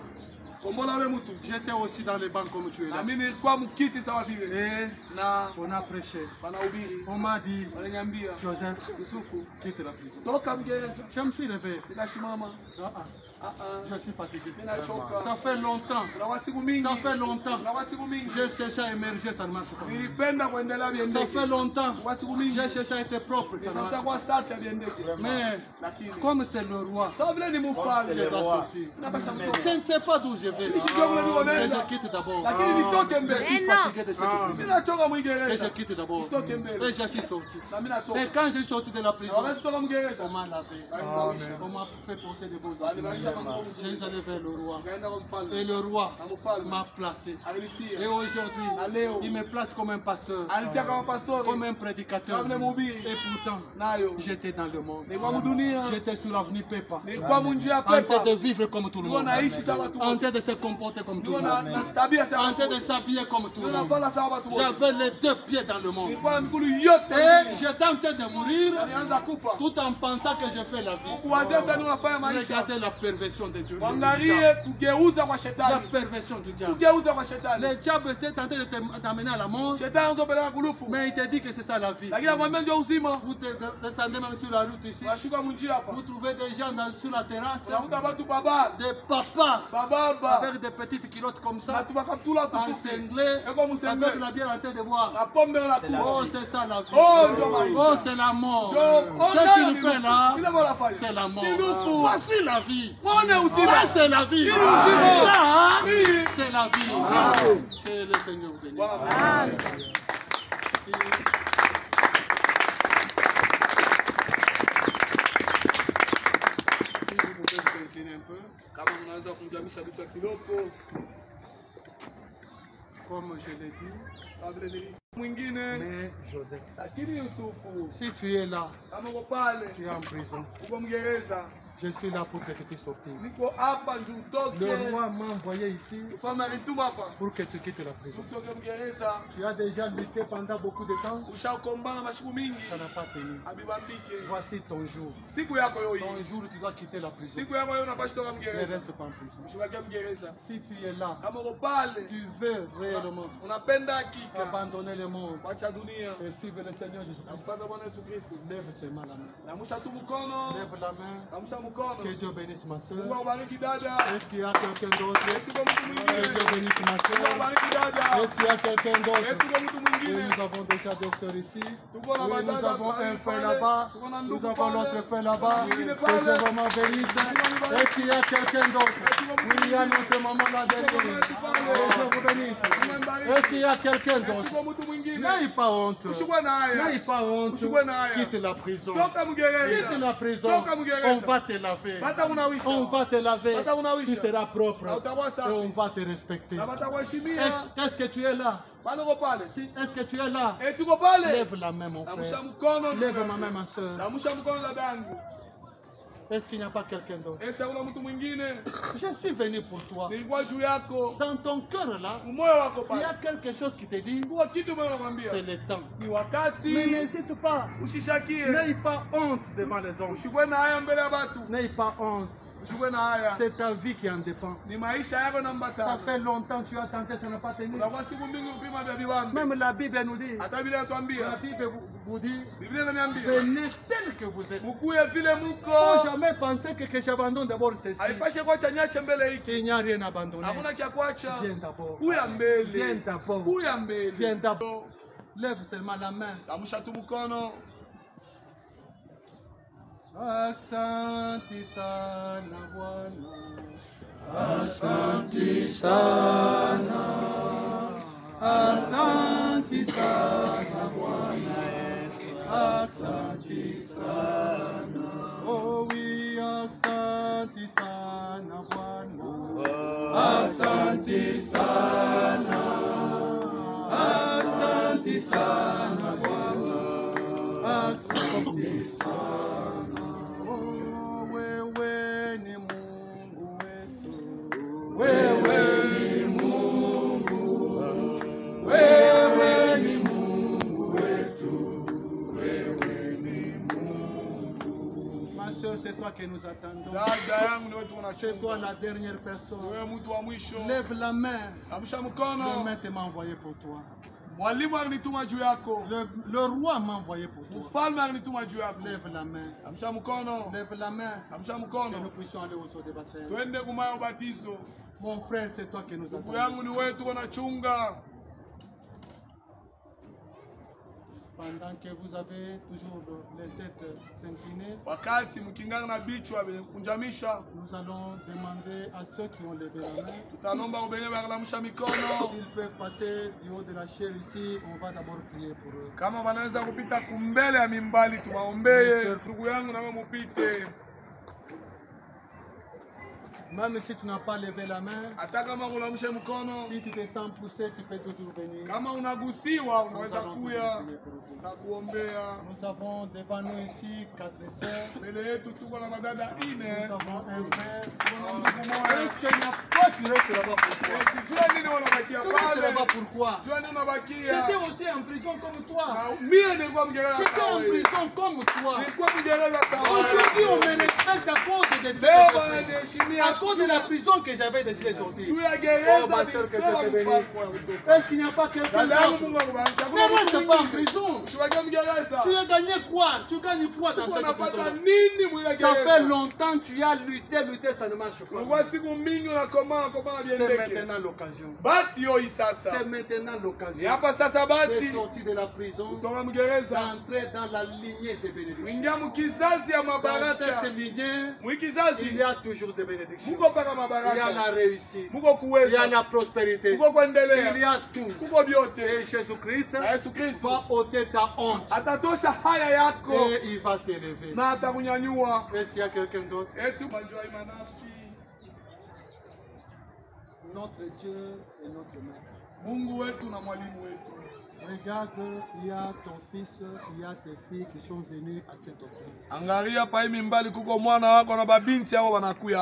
Kombola ule mtu. J'étais aussi dans les bancs comme tu es Na là. mimi nilikuwa mkiti sawa vile. Et Na on a prêché. wanahubiri. On m'a dit, Waliniambia Joseph, Yusufu quitte la prison. toka mgereza. Je me suis levé. Nikasimama. Je suis fatigué. Mimi nachoka. Ça fait longtemps. Kuna siku mingi. Ça fait longtemps. Kuna siku mingi. J'ai cherché à émerger, ça ne marche pas. Nilipenda kuendelea Ça biendeke. fait longtemps. Kwa siku mingi. J'ai cherché à être propre, ça ne marche Nitakuwa pas. safi ya biendeke. Mais Lakini comme c'est le roi, sawa vile ni mfalme. je dois sortir. Napasha kutoka. Je ne sais pas d'où je vais. Nisijue kule niko Mais nenda. je quitte d'abord. Lakini nitoke Je mbele. suis fatigué de cette Mimi prison. nachoka Et mwingereza. je quitte d'abord. Nitoke mbele. Et je suis sorti. Na mimi natoka. Et quand je suis sorti de la prison, Na wakati toka mgereza. on m'a lavé. Walinibawisha. On m'a fait porter de beaux habits. Walinibawisha manguo Je mzuri. suis allé vers le roi. Nikaenda kwa mfalme. Et le roi Na mfalme m'a placé. Et alinitia. aujourd'hui, Leo. il me place comme un pasteur, Alitia kama pastori. comme un prédicateur. Kama vile mhubiri. Et pourtant, Nayo. j'étais dans le monde. Nilikuwa mdunia. J'étais sur l'avenue Pépa. Nilikuwa munjia En train pepa. de vivre comme tout le Nilikuwa monde. naishi sawa watu En wote. train de se comporter comme tout le Nilikuwa monde. na tabia sawa En watu train de wote. s'habiller comme tout le Nilikuwa monde. nafanya sawa watu wote. J'avais les deux pieds dans le monde. Nilikuwa na miguu yote. Et j'étais en train de mourir Nilianza kufa. tout en pensant que je fais la vie. Kuanzia sasa unafanya maisha. Regardez la perversion de Dieu. Angalie kugeuza kwa La shetani. perversion du diable. Kugeuza kwa shetani. Le diable était tenté de t'amener à la mort, Shetani anazopeleka kulufu. mais il te dit que c'est ça la vie. Lakini anakuambia ndio uzima. Vous descendez même sur la route ici, Unashuka munjia hapa. vous trouvez des gens sur la terrasse, Unakuta watu baba. des papas Bababa. avec des petites culottes comme ça, Watu bakatula watu en fupi. cinglé, Eko avec musembe. la bière en train de boire. Na pombe na kunywa. Oh, c'est ça la vie. Oh, ndio maisha. Oh, c'est la mort. Oh, Ce qu'il fait là, Kile bora fanya. c'est la mort. Nilufu. Voici la vie. Muone uzima. Ça, c'est la vie. uzima. Ça, Hii. c'est la vie. Que le Seigneur vous bénisse. Bwana. Si vous pouvez vous incliner un peu, Kama mnaweza kumjamisha kichwa kidogo. comme je l'ai dit. Sawa vile nilisi. Mwingine. Mais Joseph, Lakini Yusufu. si tu es là, Kama uko pale. tu es en prison. Uko Mgereza. Je suis là pour que tu puisses sortir. Niko hapa njoo utoke. Le roi m'a envoyé ici Mfalme alituma hapa. pour que tu quittes la prison. Utoke Mgereza. Tu as déjà lutté pendant beaucoup de temps, Ushakombana mashiku mingi. ça n'a pas tenu. Abibambike. Voici ton jour. Siku yako yo hii. Ton jour, tu dois quitter la prison. Siku yako yo unapaswa kutoka Ne Mgereza. reste pas en prison. Ushibakia Mgereza. Si tu es là, Kama uko pale. tu veux réellement Unapenda hakika. abandonner le monde Wacha dunia. et suivre le Seigneur Na Jésus-Christ, kufuata Bwana Yesu Kristo. lève seulement la main. Namusha tu mkono. Lève la main. Namusha mkono. Que Dieu bénisse ma soeur. Mungu awabariki dada. Est-ce qu'il y a quelqu'un d'autre? Yesu kwa mtu Que mwingine. Dieu bénisse ma Mungu soeur. awabariki dada. Est-ce qu'il y a quelqu'un d'autre? Yesu kwa mtu Oui, mwingine. nous avons déjà des sœurs ici. Tuko na Oui, nous badada avons pale un frère pale. là-bas. Tuko na Nous ndugu avons pale. l'autre frère là-bas. Mwingine Que pale. Dieu vraiment bénisse. Est-ce qu'il y a quelqu'un d'autre? Yesu Oui, il y a notre maman là derrière. Je vous bénisse. Est-ce qu'il y a quelqu'un d'autre? N'aie pas honte. N'aie pas honte. Quitte la prison. Quitte la prison. On va te laver. On va te laver. Tu seras propre. Et on va te respecter. Est-ce que tu es là? Est-ce que tu es là? Lève la main, mon frère. Lève ma main, ma soeur. Est-ce qu'il n'y a pas quelqu'un d'autre? Je suis venu pour toi. Dans ton cœur là, il y a quelque chose qui te dit. C'est le temps. Mais n'hésite pas. N'aie pas honte devant les hommes. N'aie pas honte. C'est ta vie qui en dépend. Ça fait longtemps que tu as tenté, ça n'a pas tenu. Même la Bible nous dit. La Bible vous dit. Venez tel que vous êtes. Il ne faut jamais penser que j'abandonne d'abord ceci. Il n'y a rien à abandonner. Viens d'abord. Viens d'abord. Viens d'abord. Lève seulement la main. Asante sana Bwana, asante sana, asante sana Bwana Yesu, asante sana. Oh oui, asante sana Bwana, asante sana, asante sana Bwana, asante sana. C'est toi que nous attendons. C'est toi la dernière personne. Lève la main. Le maître m'a envoyé pour toi. Le roi m'a envoyé pour toi. Lève la main. Lève la main. Que nous puissions aller au saut des baptêmes. Mon frère, c'est toi que nous attendons. Pendant que vous avez toujours les têtes inclinées, nous allons demander à ceux qui ont levé la main s'ils peuvent passer du haut de la chaire ici. On va d'abord prier pour eux. Même si tu n'as pas levé la main, si tu te sens poussé, tu peux toujours venir. Nous avons devant nous ici 4 sœurs. Nous avons un frère. Est-ce qu'il n'y a pas qui reste là-bas pourquoi? Tu restes là-bas pourquoi? J'étais aussi en prison comme toi. J'étais en prison comme toi. Aujourd'hui, on me retraite à cause de cette à cause de la prison que j'avais décidé de sortir. Oh ma soeur, que Dieu te bénisse. Est-ce qu'il n'y a pas quelqu'un d'autre? Ne reste pas en prison. Tu as gagné quoi? Tu gagnes quoi dans cette prison? Ça fait longtemps que tu as lutté, ça ne marche pas. C'est maintenant l'occasion. C'est maintenant l'occasion de sortir de la prison, d'entrer dans la lignée des bénédictions. Dans cette lignée, il y a toujours des bénédictions. Il y a la réussite. Il y a la prospérité. Il y a tout. Et Jésus-Christ va ôter ta honte. Et il va t'élever. Est-ce qu'il y a quelqu'un d'autre? Notre Dieu et notre Maître. Regarde, il y a ton fils, il y a tes filles qui sont venus à cet hôtel.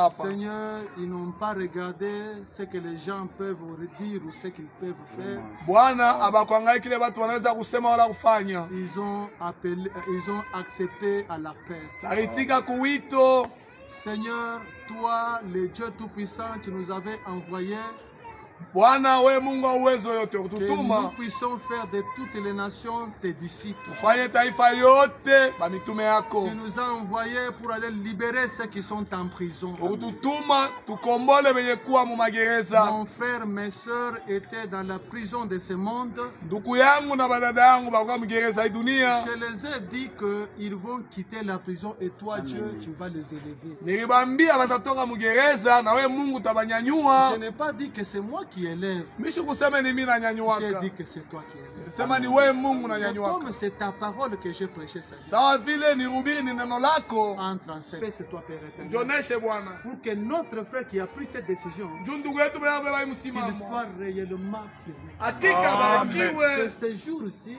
Seigneur, ils n'ont pas regardé ce que les gens peuvent dire ou ce qu'ils peuvent faire. Ils ont accepté à la paix. Seigneur, toi, le Dieu Tout-Puissant, tu nous avais envoyé Bwana we Mungu wa uwezo yote que kututuma nous puissions faire de toutes les nations tes disciples. ufanye taifa yote bamitume yako. Tu nous as envoyés pour aller libérer ceux qui sont en prison. Ukututuma tukombole benye kuwa mu magereza. Mon frère, mes sœurs étaient dans la prison de ce monde. Ndugu yangu na badada yangu bakuwa mu gereza hii dunia. Je les ai dit qu'ils vont quitter la prison et toi Dieu tu vas les élever. Nilibambia batatoka mu gereza na we Mungu tabanyanyua. Je n'ai pas dit que c'est moi qui élève. Mishi kusema ni mimi nanyanyuaka. J'ai dit que c'est toi qui élève. Sema ni wewe Mungu nanyanyuaka. Comme c'est ta parole que j'ai prêché ça. Sawa vile nihubiri ni neno lako. Entre en scène. Pète-toi Père éternel. Joneshe Bwana. Pour que notre frère qui a pris cette décision qu'il soit réellement béni. Hakika barikiwe. Que ce jour-ci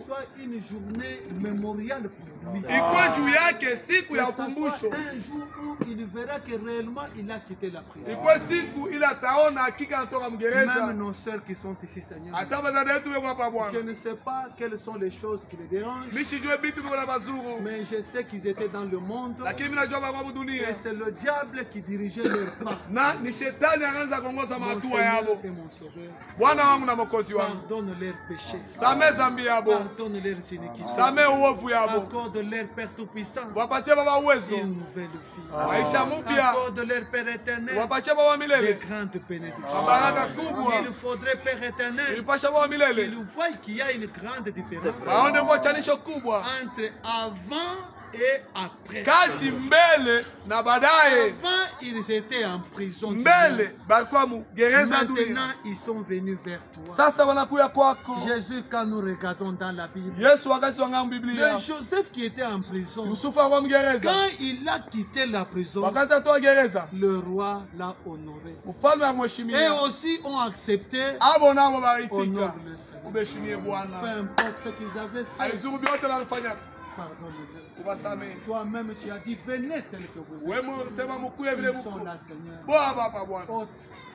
soit une journée mémoriale pour lui. Ikuwe juu yake siku ya Que ça ukumbusho. soit un jour où il verra que réellement il a quitté la prison. Ikuwe siku ila taona hakika anatoka mgereza. Même nos sœurs qui sont ici, Seigneur. Hata badada yetu weko hapa Bwana. Je ne sais pas quelles sont les choses qui les dérangent. Mishijue bitu biko na bazuru. Mais je sais qu'ils étaient dans le monde. Lakini mimi najua baba dunia. Et c'est le diable qui dirigeait leurs pas. Na ni shetani anaanza kuongoza Mon matua Seigneur yabo. et mon Sauveur. Bwana wangu na mwokozi wangu. Pardonne leurs péchés. Same zambi yabo. Pardonne leurs iniquités. Same uovu yabo. Accorde leur Père Tout-Puissant Wapatie baba uwezo. une nouvelle vie. Maisha mpya. Accorde leur Père éternel Wapatie baba des milele. grandes bénédictions. Baraka kubwa. Il faudrait, Père éternel, Ilipasha baba milele. qu'ils voient qu'il y a une grande différence Baone kwa chanisho kubwa. entre avant et après. Kati mbele na baadaye. Avant, ils étaient en prison. Mbele balikuwa mu gereza dunia. Maintenant, ils sont venus vers toi. Sasa wanakuya kwako. Jésus, quand nous regardons dans la Bible, Yesu wakati wanga Biblia. le Joseph qui était en prison, Yusufu alikuwa mgereza. quand il a quitté la prison, Wakati atoa gereza. le roi l'a honoré. Mfalme Et amheshimia. aussi ont accepté, Abo nabo baritika. honore le Seigneur. Ubeshimie Peu Bwana. importe ce qu'ils avaient fait, Aizuru byote balifanya. pardonne-le. Ubasamehe. Toi-même, tu as dit, venez tel que vous êtes. Wewe sema mkuye vile Ils sont mko. là, Seigneur. Bwana baba Bwana. Ôte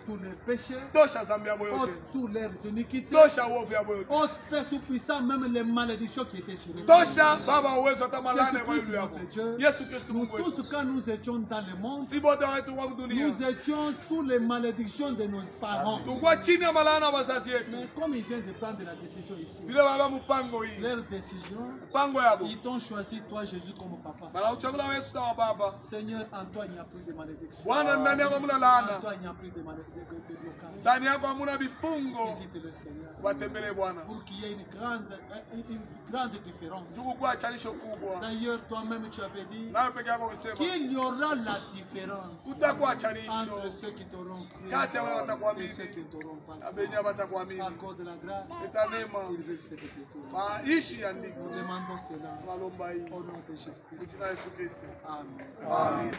tous les péchés, Tosha zambi yabo ôte yote. tous leurs iniquités, Tosha uovu yabo yote. ôte Père Tout-Puissant, même les malédictions qui étaient sur eux. Tosha baba uwezo hata malane kwa Jésus-Christ, yule yako. notre Dieu, Yesu Kristo nous Mungu wetu. tous, quand nous étions dans le monde, Si bote wetu wa dunia. nous étions sous les malédictions de nos parents. Tulikuwa chini ya malana wazazi yetu. Mais comme ils viennent de prendre la décision ici, Vile baba mpango hii. leur décision, Mpango yabo. ils t'ont choisi toi, Jésus, comme papa. Bana uchagula Yesu sawa baba. Seigneur, en toi, il n'y a plus de malédiction. Bwana ndani yako hamna En laana. toi, il n'y a plus de blocage. Ndani yako hamna vifungo. Visite le Seigneur. Watembelee Bwana. Pour qu'il y ait une grande différence. Ndugu kwa chanisho kubwa. D'ailleurs, toi-même, tu avais dit Nawe peke yako kusema. qu'il y aura la différence Utakuwa chanisho. entre ceux qui t'auront cru Kati ya wale et watakuamini. ceux qui ne t'auront pas cru. Abenya watakuamini. Accorde la grâce. Eta neema. Ils vivent cette écriture. Maishi ya Nous ndiko. demandons cela Tunalomba hii. au nom de Jésus-Christ. Jina la Yesu Kristo. Amen. Amen.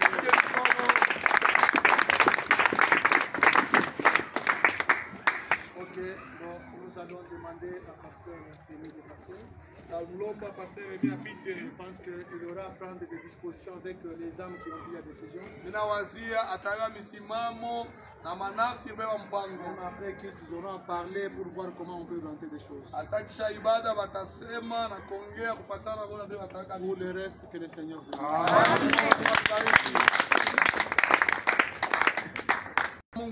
Ok, bon, nous allons demander à Pasteur Rémi de passer. Tunalomba Pastor Rémi apite. Je pense qu'il aura à prendre des dispositions avec les âmes qui ont pris la décision. Ninawazia atawewa misimamo na manafsi beba mpango. Même après qu'ils auront parlé pour voir comment on peut orienter des choses. Atakisha ibada batasema na kuongea kupatana kuna vile wataka. Pour le reste, que le Seigneur bénisse.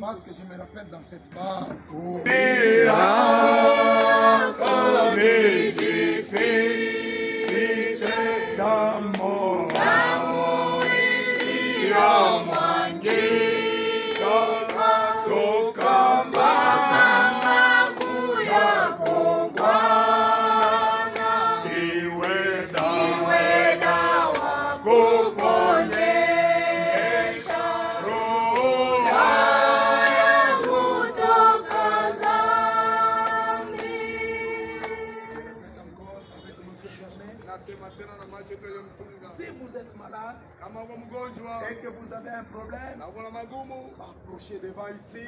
Parce que je me rappelle dans cette barre. Si vous êtes malade et que vous avez un problème, approchez devant ici.